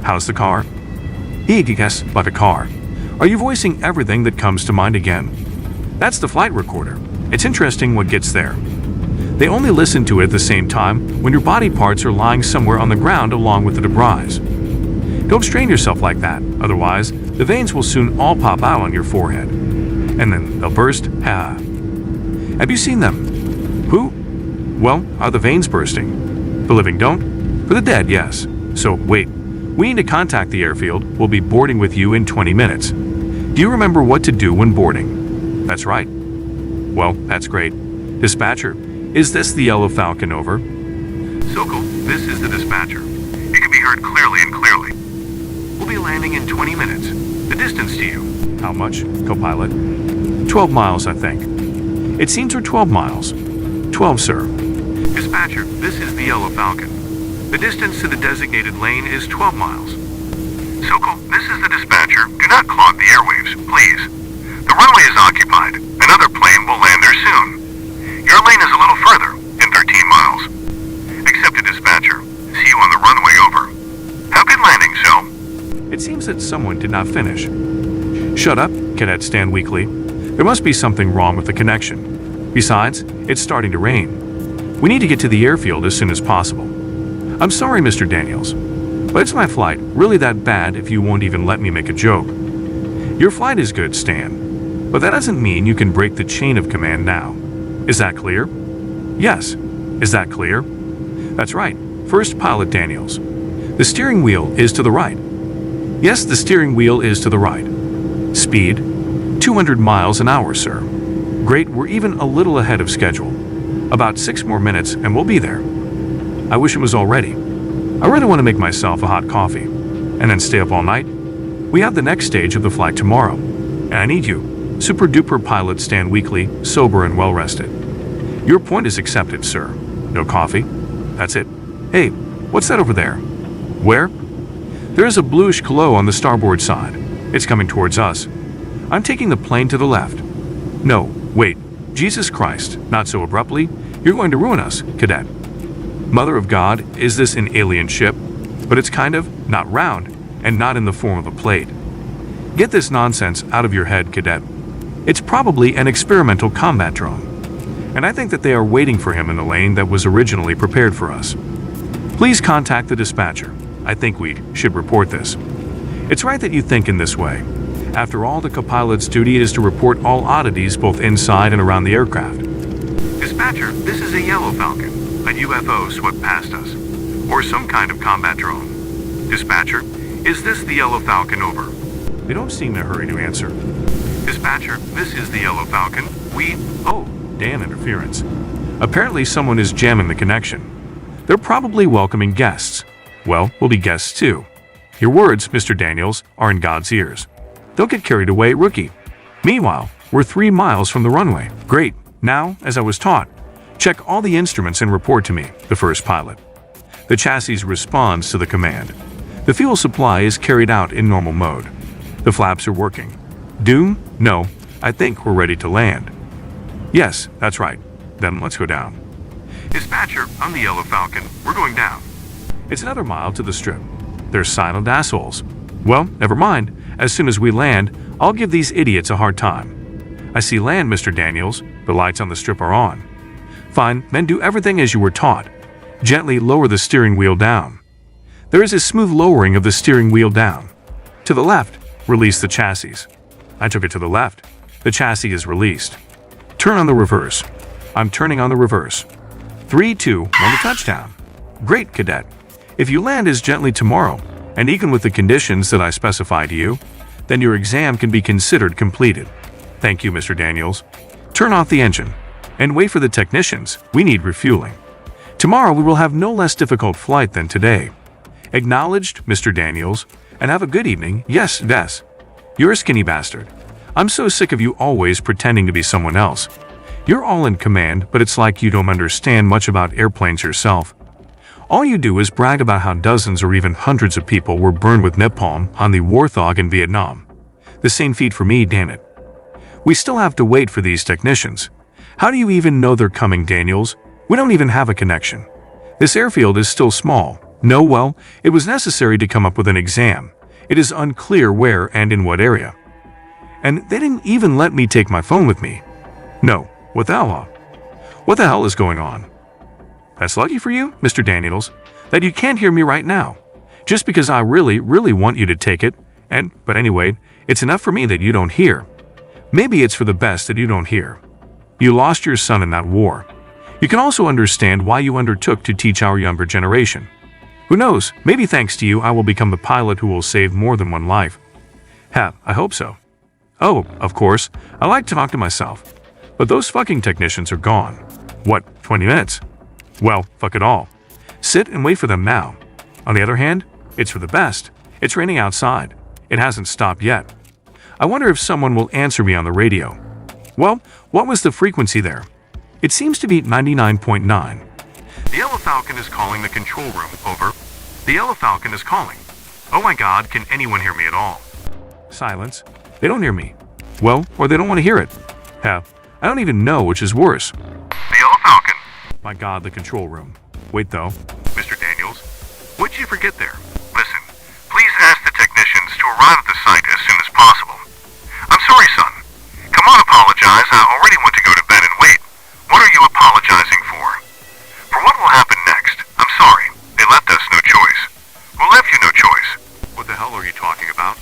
How's the car? Yes, but a car. Are you voicing everything that comes to mind again? That's the flight recorder. It's interesting what gets there. They only listen to it at the same time when your body parts are lying somewhere on the ground along with the debris. Don't strain yourself like that, otherwise the veins will soon all pop out on your forehead. And then they'll burst. Have you seen them? Who? Well, are the veins bursting? The living don't? For the dead, yes. So, wait. We need to contact the airfield. We'll be boarding with you in 20 minutes. Do you remember what to do when boarding? That's right. Well, that's great. Dispatcher, is this the Yellow Falcon, over? Sokol, this is the dispatcher. It can be heard clearly and clearly. We'll be landing in 20 minutes. The distance to you. How much, co-pilot? 12 miles, I think. It seems we're 12 miles. 12, sir. Dispatcher, this is the Yellow Falcon. The distance to the designated lane is 12 miles. Sokol, this is the dispatcher. Do not clog the airwaves, please. The runway is occupied. Another plane will land there soon. Your lane is a little further, in 13 miles. Accepted, dispatcher. See you on the runway, over. Have good landing, so. It seems that someone did not finish. Shut up, Cadet Stan Weekly. There must be something wrong with the connection. Besides, it's starting to rain. We need to get to the airfield as soon as possible. I'm sorry, Mr. Daniels, but it's my flight really that bad if you won't even let me make a joke? Your flight is good, Stan, but that doesn't mean you can break the chain of command now. Is that clear? Yes. Is that clear? That's right. First Pilot Daniels. The steering wheel is to the right. Yes, the steering wheel is to the right. Speed, 200 miles an hour, sir. Great, we're even a little ahead of schedule. About 6 more minutes and we'll be there. I wish it was all ready. I really want to make myself a hot coffee and then stay up all night. We have the next stage of the flight tomorrow, and I need you, super duper pilot Stan Weekly, sober and well rested. Your point is accepted, sir. No coffee? That's it. Hey, what's that over there? Where? There is a bluish glow on the starboard side. It's coming towards us. I'm taking the plane to the left. No, wait. Jesus Christ, not so abruptly. You're going to ruin us, Cadet. Mother of God, is this an alien ship? But it's kind of, not round, and not in the form of a plate. Get this nonsense out of your head, Cadet. It's probably an experimental combat drone. And I think that they are waiting for him in the lane that was originally prepared for us. Please contact the dispatcher. I think we should report this. It's right that you think in this way. After all, the co-pilot's duty is to report all oddities both inside and around the aircraft. Dispatcher, this is a Yellow Falcon. A UFO swept past us, or some kind of combat drone. Dispatcher, Is this the Yellow Falcon, over? They don't seem in a hurry to answer. Dispatcher, this is the Yellow Falcon. Oh, damn interference. Apparently someone is jamming the connection. They're probably welcoming guests. Well, we'll be guests too. Your words, Mr. Daniels, are in God's ears. Don't get carried away, rookie. Meanwhile, we're 3 miles from the runway. Great. Now, as I was taught, check all the instruments and report to me, the first pilot. The chassis responds to the command. The fuel supply is carried out in normal mode. The flaps are working. Doom? No, I think we're ready to land. Yes, that's right. Then let's go down. Dispatcher, I'm the Yellow Falcon. We're going down. It's another mile to the strip. They're silent assholes. Well, never mind. As soon as we land, I'll give these idiots a hard time. I see land, Mr. Daniels. The lights on the strip are on. Fine, then do everything as you were taught. Gently lower the steering wheel down. There is a smooth lowering of the steering wheel down. To the left, release the chassis. I took it to the left. The chassis is released. Turn on the reverse. I'm turning on the reverse. 3, 2, 1 to touchdown. Great, cadet. If you land as gently tomorrow, and even with the conditions that I specify to you, then your exam can be considered completed. Thank you, Mr. Daniels. Turn off the engine, and wait for the technicians. We need refueling. Tomorrow we will have no less difficult flight than today. Acknowledged, Mr. Daniels, and have a good evening. Yes, Des. You're a skinny bastard. I'm so sick of you always pretending to be someone else. You're all in command, but it's like you don't understand much about airplanes yourself. All you do is brag about how dozens or even hundreds of people were burned with napalm on the Warthog in Vietnam. The same feat for me, damn it. We still have to wait for these technicians. How do you even know they're coming, Daniels? We don't even have a connection. This airfield is still small. No, well, it was necessary to come up with an exam. It is unclear where and in what area. And they didn't even let me take my phone with me. No, what the hell? What the hell is going on? That's lucky for you, Mr. Daniels, that you can't hear me right now. Just because I really want you to take it, but anyway, it's enough for me that you don't hear. Maybe it's for the best that you don't hear. You lost your son in that war. You can also understand why you undertook to teach our younger generation. Who knows, maybe thanks to you I will become the pilot who will save more than one life. I hope so. Oh, of course, I like to talk to myself. But those fucking technicians are gone. What, 20 minutes? Well, fuck it all. Sit and wait for them now. On the other hand, it's for the best. It's raining outside. It hasn't stopped yet. I wonder if someone will answer me on the radio. Well, what was the frequency there? It seems to be 99.9. The Yellow Falcon is calling the control room, over. The Yellow Falcon is calling. Oh my God, can anyone hear me at all? Silence. They don't hear me. Well, or they don't want to hear it. I don't even know which is worse. The Yellow Falcon. My God, the control room. Wait though. Mr. Daniels, what'd you forget there? Listen, please ask the technicians to arrive at the site as soon as possible. I'm sorry, son. Come on, apologize. I already want to go to bed and wait. What are you apologizing for? For what will happen next? I'm sorry. They left us no choice. Who left you no choice? What the hell are you talking about?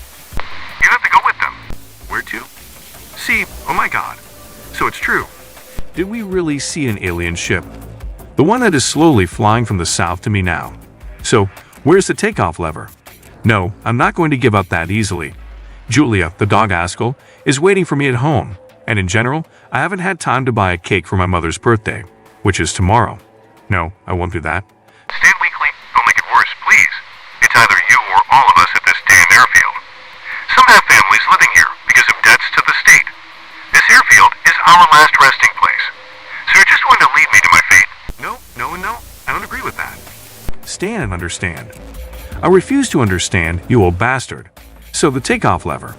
You have to go with them. Where to? See, oh my God. So it's true. Did we really see an alien ship? The one that is slowly flying from the south to me now. So, where's the takeoff lever? No, I'm not going to give up that easily. Julia, the dog Askell, is waiting for me at home, and in general, I haven't had time to buy a cake for my mother's birthday, which is tomorrow. No, I won't do that. Stan Weekly, don't make it worse, please. It's either you or all of us at this damn airfield. Some have families living here because of debts to the state. This airfield is our last resting place. So you're just going to leave me to my fate? No, I don't agree with that. Stand and understand. I refuse to understand, you old bastard. So the takeoff lever.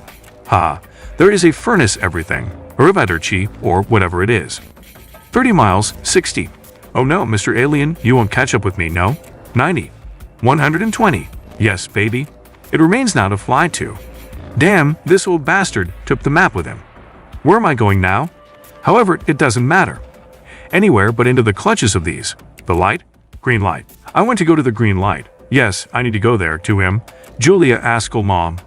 There is a furnace everything, or Chi, or whatever it is. 30 miles, 60. Oh no, Mr. Alien, you won't catch up with me, no? 90. 120. Yes, baby. It remains now to fly to. Damn, this old bastard took the map with him. Where am I going now? However, it doesn't matter. Anywhere but into the clutches of these. The light? Green light. I want to go to the green light. Yes, I need to go there, to him. Julia Askell, Mom.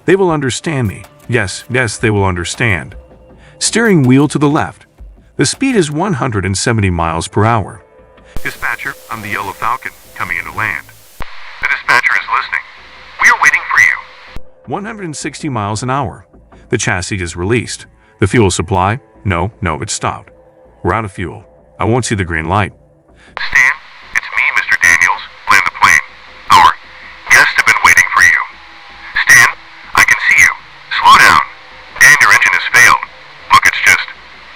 They will understand me. Yes, they will understand. Steering wheel to the left. The speed is 170 miles per hour. Dispatcher, I'm the Yellow Falcon, coming in to land. The dispatcher is listening. We are waiting for you. 160 miles an hour. The chassis is released. The fuel supply? No, it's stopped. We're out of fuel. I won't see the green light. Stan, it's me, Mr. Daniels. Land the plane. Our guests have been waiting for you. Stan, I can see you. Slow down. Dan, your engine has failed. Look, it's just...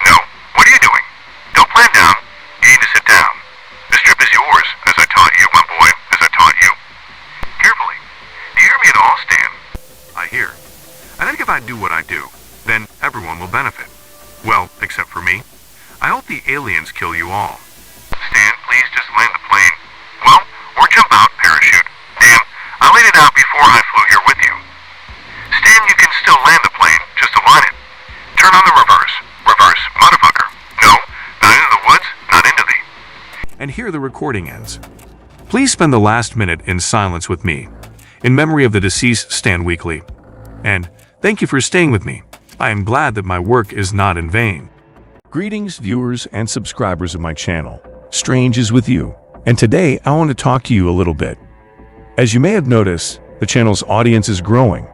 No. What are you doing? Don't plan down. You need to sit down. This trip is yours, as I taught you, my boy, as I taught you. Carefully. Do you hear me at all, Stan? I hear. I think if I do what I do, then everyone will benefit. Well, except for me. I hope the aliens kill you all. Stan, please just land the plane. Well, or jump out, parachute. Dan, I laid it out before I flew here with you. Stan, you can still land the plane, just align it. Turn on the reverse. Reverse, motherfucker. No, not into the woods, not into the... And here the recording ends. Please spend the last minute in silence with me, in memory of the deceased Stan Weekly. And thank you for staying with me. I am glad that my work is not in vain. Greetings, viewers and subscribers of my channel. Strange is with you, and today I want to talk to you a little bit. As you may have noticed, the channel's audience is growing.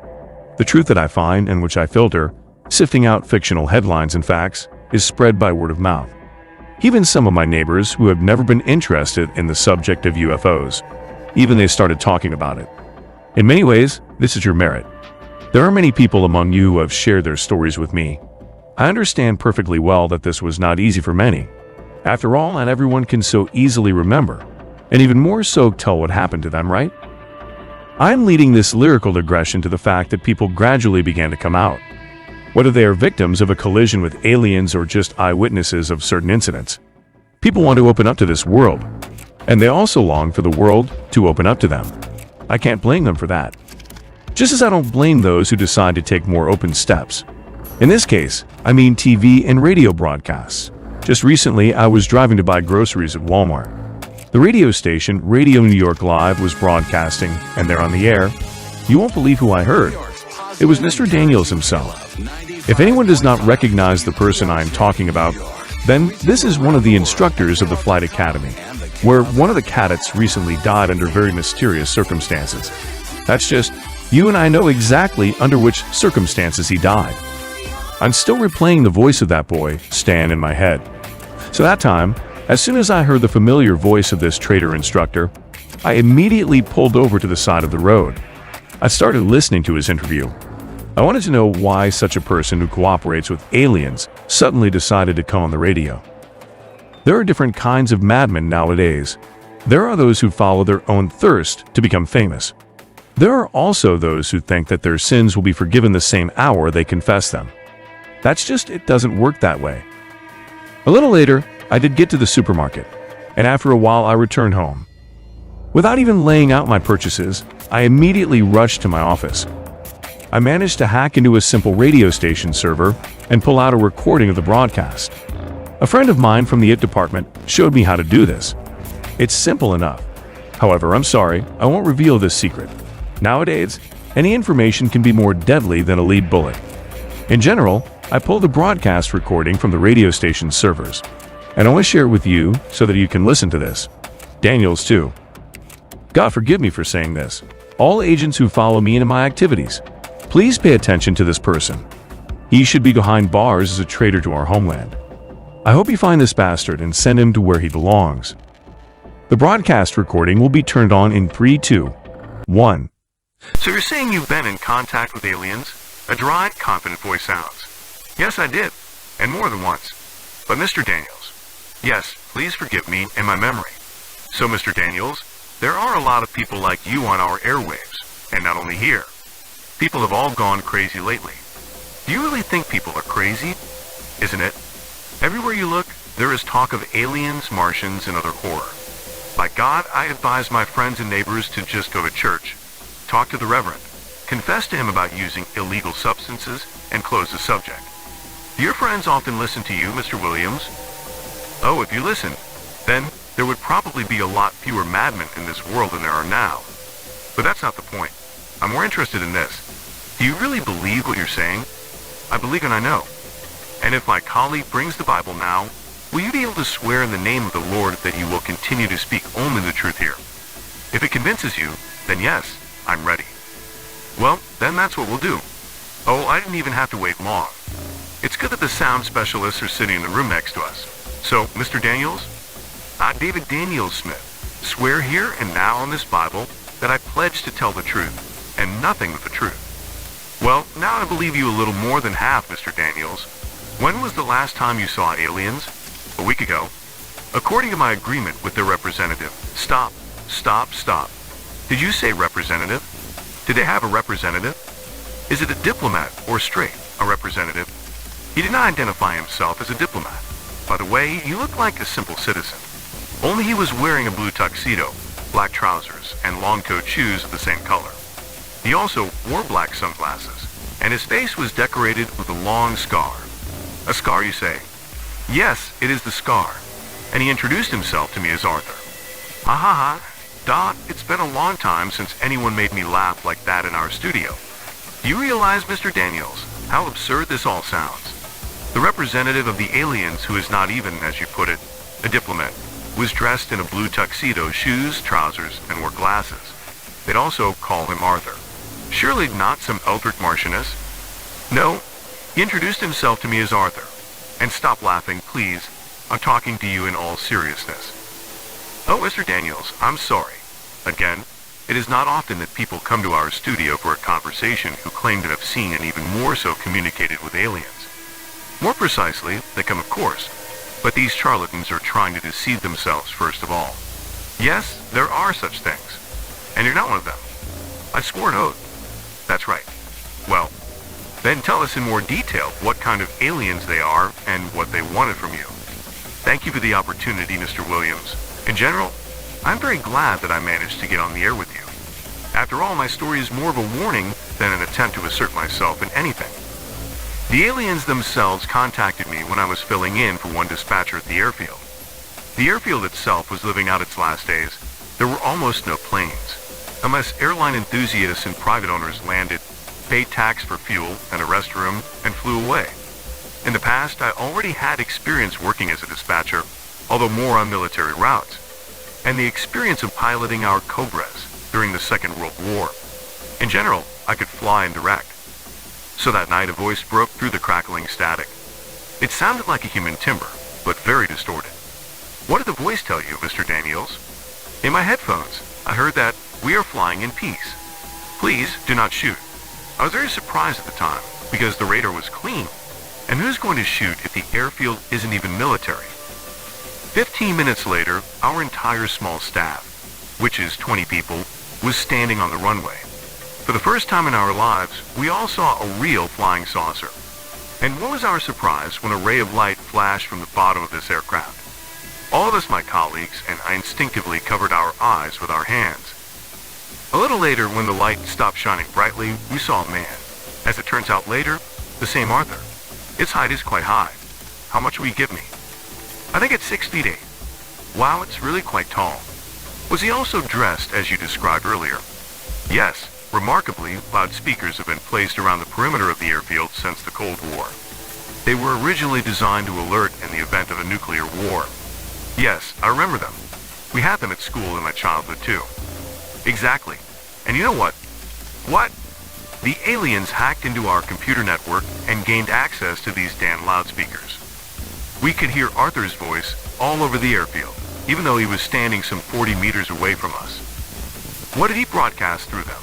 The truth that I find and which I filter, sifting out fictional headlines and facts, is spread by word of mouth. Even some of my neighbors who have never been interested in the subject of UFOs, even they started talking about it. In many ways, this is your merit. There are many people among you who have shared their stories with me. I understand perfectly well that this was not easy for many. After all, not everyone can so easily remember, and even more so tell what happened to them, right? I'm leading this lyrical digression to the fact that people gradually began to come out. Whether they are victims of a collision with aliens or just eyewitnesses of certain incidents, people want to open up to this world, and they also long for the world to open up to them. I can't blame them for that. Just as I don't blame those who decide to take more open steps. In this case, I mean TV and radio broadcasts. Just recently, I was driving to buy groceries at Walmart. The radio station, Radio New York Live, was broadcasting, and there on the air, you won't believe who I heard. It was Mr. Daniels himself. If anyone does not recognize the person I am talking about, then this is one of the instructors of the Flight Academy, where one of the cadets recently died under very mysterious circumstances. That's just, you and I know exactly under which circumstances he died. I'm still replaying the voice of that boy, Stan, in my head. So that time, as soon as I heard the familiar voice of this traitor instructor, I immediately pulled over to the side of the road. I started listening to his interview. I wanted to know why such a person who cooperates with aliens suddenly decided to come on the radio. There are different kinds of madmen nowadays. There are those who follow their own thirst to become famous. There are also those who think that their sins will be forgiven the same hour they confess them. That's just, it doesn't work that way. A little later, I did get to the supermarket, and after a while I returned home. Without even laying out my purchases, I immediately rushed to my office. I managed to hack into a simple radio station server and pull out a recording of the broadcast. A friend of mine from the IT department showed me how to do this. It's simple enough. However, I'm sorry, I won't reveal this secret. Nowadays, any information can be more deadly than a lead bullet. In general, I pulled the broadcast recording from the radio station servers, and I want to share it with you so that you can listen to this. Daniels too. God forgive me for saying this. All agents who follow me in my activities, please pay attention to this person. He should be behind bars as a traitor to our homeland. I hope you find this bastard and send him to where he belongs. The broadcast recording will be turned on in 3, 2, 1. So you're saying you've been in contact with aliens? A dry, confident voice sounds. Yes, I did, and more than once. But Mr. Daniels, yes, please forgive me and my memory. So Mr. Daniels, there are a lot of people like you on our airwaves, and not only here. People have all gone crazy lately. Do you really think people are crazy? Isn't it? Everywhere you look, there is talk of aliens, Martians, and other horror. By God, I advise my friends and neighbors to just go to church, talk to the Reverend, confess to him about using illegal substances, and close the subject. Do your friends often listen to you, Mr. Williams? Oh, if you listen, then there would probably be a lot fewer madmen in this world than there are now. But that's not the point. I'm more interested in this. Do you really believe what you're saying? I believe and I know. And if my colleague brings the Bible now, will you be able to swear in the name of the Lord that you will continue to speak only the truth here? If it convinces you, then yes, I'm ready. Well, then that's what we'll do. Oh, I didn't even have to wait long. It's good that the sound specialists are sitting in the room next to us. So, Mr. Daniels? David Daniels Smith, swear here and now on this Bible that I pledge to tell the truth, and nothing but the truth. Well, now I believe you a little more than half, Mr. Daniels. When was the last time you saw aliens? A week ago. According to my agreement with their representative. Stop. Did you say representative? Did they have a representative? Is it a diplomat or straight a representative? He did not identify himself as a diplomat. By the way, you look like a simple citizen. Only he was wearing a blue tuxedo, black trousers, and long-toed shoes of the same color. He also wore black sunglasses, and his face was decorated with a long scar. A scar, you say? Yes, it is the scar. And he introduced himself to me as Arthur. Ha ha ha. Dot, it's been a long time since anyone made me laugh like that in our studio. Do you realize, Mr. Daniels, how absurd this all sounds? The representative of the aliens, who is not even, as you put it, a diplomat, was dressed in a blue tuxedo, shoes, trousers, and wore glasses. They'd also call him Arthur. Surely not some Eldritch Marchioness. No, he introduced himself to me as Arthur. And stop laughing, please. I'm talking to you in all seriousness. Oh, Mr. Daniels, I'm sorry. Again, it is not often that people come to our studio for a conversation who claim to have seen and even more so communicated with aliens. More precisely, they come of course, but these charlatans are trying to deceive themselves first of all. Yes, there are such things, and you're not one of them. I swore an oath. That's right. Well, then tell us in more detail what kind of aliens they are and what they wanted from you. Thank you for the opportunity, Mr. Williams. In general, I'm very glad that I managed to get on the air with you. After all, my story is more of a warning than an attempt to assert myself in anything. The aliens themselves contacted me when I was filling in for one dispatcher at the airfield. The airfield itself was living out its last days. There were almost no planes. Unless airline enthusiasts and private owners landed, paid tax for fuel and a restroom, and flew away. In the past, I already had experience working as a dispatcher, although more on military routes, and the experience of piloting our Cobras during the Second World War. In general, I could fly and direct. So that night a voice broke through the crackling static. It sounded like a human timbre, but very distorted. What did the voice tell you, Mr. Daniels? In my headphones, I heard that we are flying in peace. Please do not shoot. I was very surprised at the time, because the radar was clean. And who's going to shoot if the airfield isn't even military? 15 minutes later, our entire small staff, which is 20 people, was standing on the runway. For the first time in our lives, we all saw a real flying saucer. And what was our surprise when a ray of light flashed from the bottom of this aircraft? All of us, my colleagues, and I instinctively covered our eyes with our hands. A little later, when the light stopped shining brightly, we saw a man. As it turns out later, the same Arthur. Its height is quite high. How much will you give me? I think it's 6 feet 8. Wow, it's really quite tall. Was he also dressed as you described earlier? Yes. Remarkably, loudspeakers have been placed around the perimeter of the airfield since the Cold War. They were originally designed to alert in the event of a nuclear war. Yes, I remember them. We had them at school in my childhood too. Exactly. And you know what? What? The aliens hacked into our computer network and gained access to these damn loudspeakers. We could hear Arthur's voice all over the airfield, even though he was standing some 40 meters away from us. What did he broadcast through them?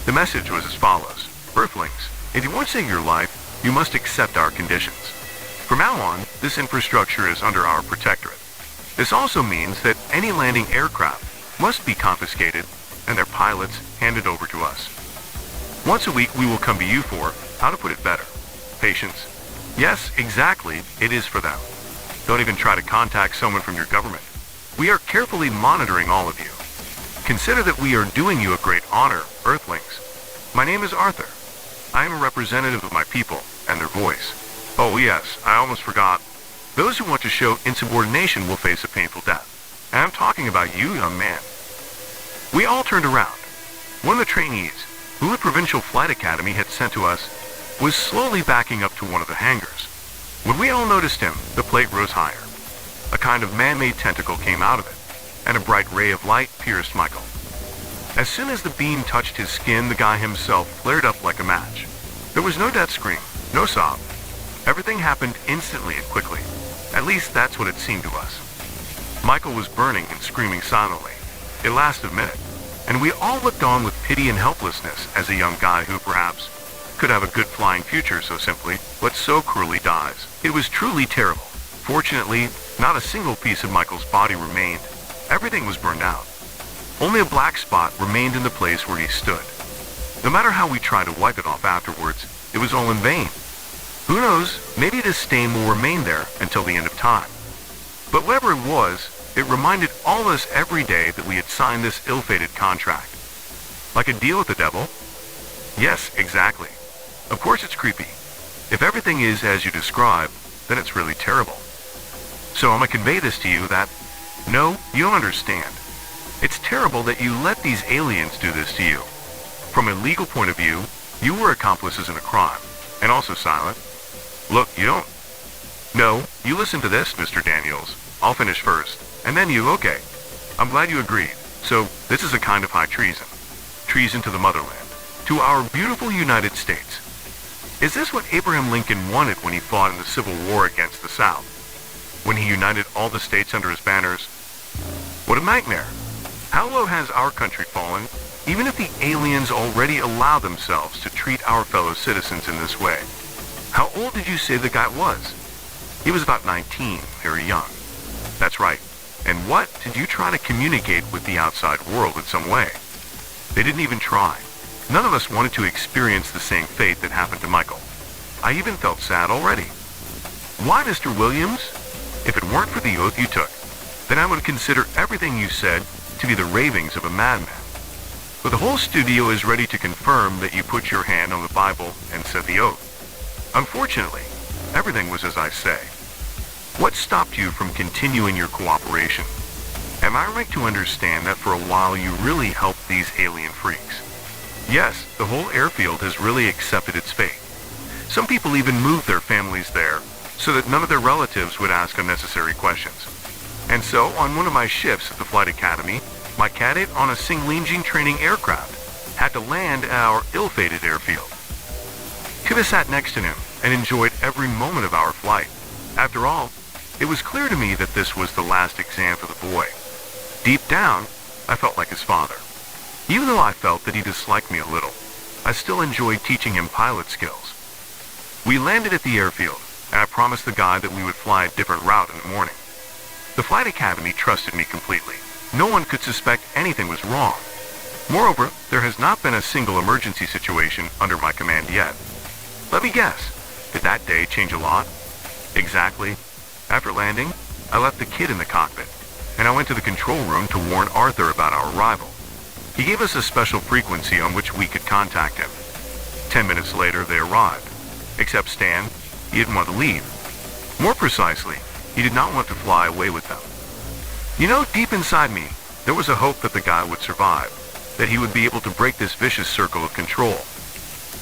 The message was as follows. Earthlings, if you want to save your life, you must accept our conditions. From now on, this infrastructure is under our protectorate. This also means that any landing aircraft must be confiscated and their pilots handed over to us. Once a week we will come to you for, how to put it better, patience. Yes, exactly, it is for them. Don't even try to contact someone from your government. We are carefully monitoring all of you. Consider that we are doing you a great honor, Earthlings. My name is Arthur. I am a representative of my people and their voice. Oh yes, I almost forgot. Those who want to show insubordination will face a painful death. And I'm talking about you, young man. We all turned around. One of the trainees, who the Provincial Flight Academy had sent to us, was slowly backing up to one of the hangars. When we all noticed him, the plate rose higher. A kind of man-made tentacle came out of it, and a bright ray of light pierced Michael. As soon as the beam touched his skin, the guy himself flared up like a match. There was no death scream, no sob. Everything happened instantly and quickly. At least that's what it seemed to us. Michael was burning and screaming silently. It lasted a minute, and we all looked on with pity and helplessness as a young guy who perhaps could have a good flying future so simply, but so cruelly dies. It was truly terrible. Fortunately, not a single piece of Michael's body remained. Everything was burned out. Only a black spot remained in the place where he stood. No matter how we tried to wipe it off afterwards, it was all in vain. Who knows, maybe this stain will remain there until the end of time. But whatever it was, it reminded all of us every day that we had signed this ill-fated contract. Like a deal with the devil? Yes, exactly. Of course it's creepy. If everything is as you describe, then it's really terrible. So I'm going to convey this to you that, no, you don't understand. It's terrible that you let these aliens do this to you. From a legal point of view, you were accomplices in a crime, and also silent. Look, you don't... No, you listen to this, Mr. Daniels. I'll finish first, and then you, okay. I'm glad you agreed. So, this is a kind of high treason. Treason to the motherland, to our beautiful United States. Is this what Abraham Lincoln wanted when he fought in the Civil War against the South? When he united all the states under his banners? What a nightmare. How low has our country fallen, even if the aliens already allow themselves to treat our fellow citizens in this way? How old did you say the guy was? He was about 19, very young. That's right. And what did you try to communicate with the outside world in some way? They didn't even try. None of us wanted to experience the same fate that happened to Michael. I even felt sad already. Why, Mr. Williams? If it weren't for the oath you took, then I would consider everything you said to be the ravings of a madman. But the whole studio is ready to confirm that you put your hand on the Bible and said the oath. Unfortunately, everything was as I say. What stopped you from continuing your cooperation? Am I right to understand that for a while you really helped these alien freaks? Yes, the whole airfield has really accepted its fate. Some people even moved their families there so that none of their relatives would ask unnecessary questions. And so, on one of my shifts at the Flight Academy, my cadet on a Singlinging training aircraft had to land at our ill-fated airfield. Could have sat next to him and enjoyed every moment of our flight. After all, it was clear to me that this was the last exam for the boy. Deep down, I felt like his father. Even though I felt that he disliked me a little, I still enjoyed teaching him pilot skills. We landed at the airfield, and I promised the guy that we would fly a different route in the morning. The Flight Academy trusted me completely. No one could suspect anything was wrong. Moreover, there has not been a single emergency situation under my command yet. Let me guess, did that day change a lot? Exactly. After landing, I left the kid in the cockpit, and I went to the control room to warn Arthur about our arrival. He gave us a special frequency on which we could contact him. 10 minutes later, they arrived. Except Stan, he didn't want to leave. More precisely, he did not want to fly away with them. You know, deep inside me, there was a hope that the guy would survive, that he would be able to break this vicious circle of control,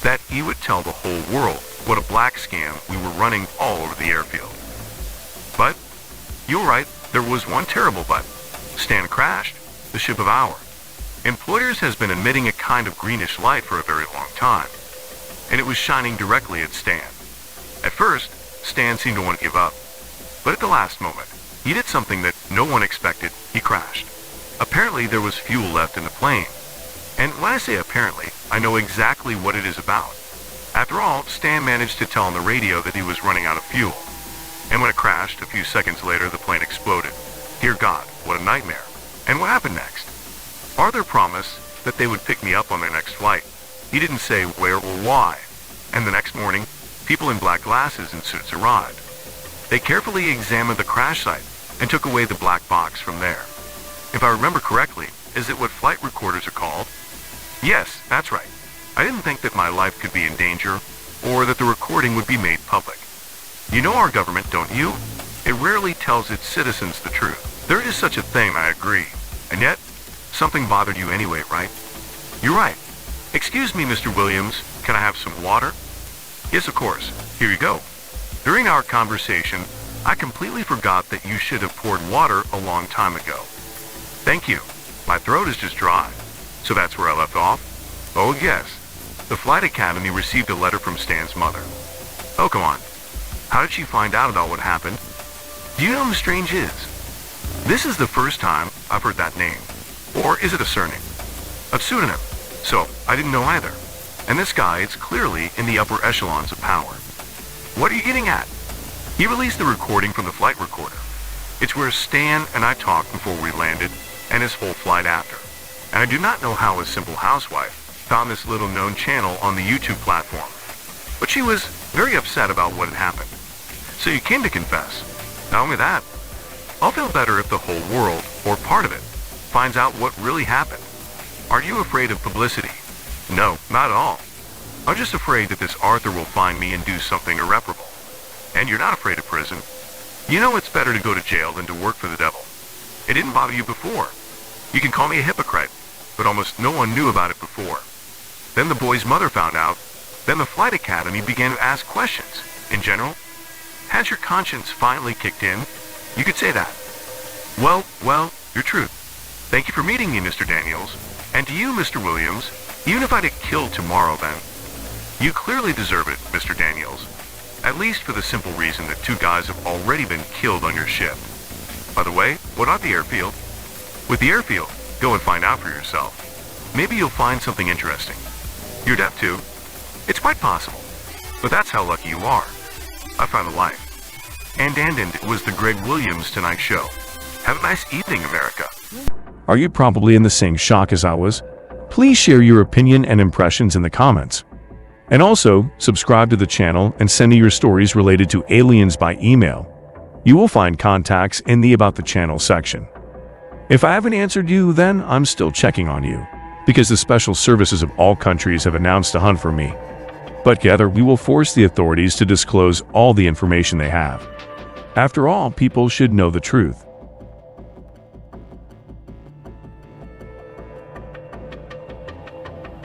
that he would tell the whole world what a black scam we were running all over the airfield. But, you're right, there was one terrible but. Stan crashed, the ship of our. Employers has been emitting a kind of greenish light for a very long time, and it was shining directly at Stan. At first, Stan seemed to want to give up, but at the last moment, he did something that no one expected. He crashed. Apparently, there was fuel left in the plane. And when I say apparently, I know exactly what it is about. After all, Stan managed to tell on the radio that he was running out of fuel. And when it crashed, a few seconds later, the plane exploded. Dear God, what a nightmare. And what happened next? Arthur promised that they would pick me up on their next flight. He didn't say where or why. And the next morning, people in black glasses and suits arrived. They carefully examined the crash site and took away the black box from there. If I remember correctly, is it what flight recorders are called? Yes, that's right. I didn't think that my life could be in danger or that the recording would be made public. You know our government, don't you? It rarely tells its citizens the truth. There is such a thing, I agree. And yet, something bothered you anyway, right? You're right. Excuse me, Mr. Williams, can I have some water? Yes, of course. Here you go. During our conversation, I completely forgot that you should have poured water a long time ago. Thank you. My throat is just dry. So that's where I left off? Oh yes. The Flight Academy received a letter from Stan's mother. Oh, come on. How did she find out about what happened? Do you know who Strange is? This is the first time I've heard that name. Or is it a surname? A pseudonym. So, I didn't know either. And this guy is clearly in the upper echelons of power. What are you getting at? He released the recording from the flight recorder. It's where Stan and I talked before we landed, and his whole flight after. And I do not know how a simple housewife found this little-known channel on the YouTube platform. But she was very upset about what had happened. So you came to confess. Not only that, I'll feel better if the whole world, or part of it, finds out what really happened. Are you afraid of publicity? No, not at all. I'm just afraid that this Arthur will find me and do something irreparable. And you're not afraid of prison. You know it's better to go to jail than to work for the devil. It didn't bother you before. You can call me a hypocrite, but almost no one knew about it before. Then the boy's mother found out. Then the Flight Academy began to ask questions. In general, has your conscience finally kicked in? You could say that. Well, your truth. Thank you for meeting me, Mr. Daniels. And to you, Mr. Williams, even if I get killed tomorrow then, you clearly deserve it, Mr. Daniels. At least for the simple reason that 2 guys have already been killed on your ship. By the way, what about the airfield? With the airfield, go and find out for yourself. Maybe you'll find something interesting. You're deaf too? It's quite possible. But that's how lucky you are. I found a life. And it was the Greg Williams Tonight Show. Have a nice evening, America. Are you probably in the same shock as I was? Please share your opinion and impressions in the comments. And also, subscribe to the channel and send me your stories related to aliens by email. You will find contacts in the About the Channel section. If I haven't answered you, then I'm still checking on you, because the special services of all countries have announced a hunt for me. But together, we will force the authorities to disclose all the information they have. After all, people should know the truth.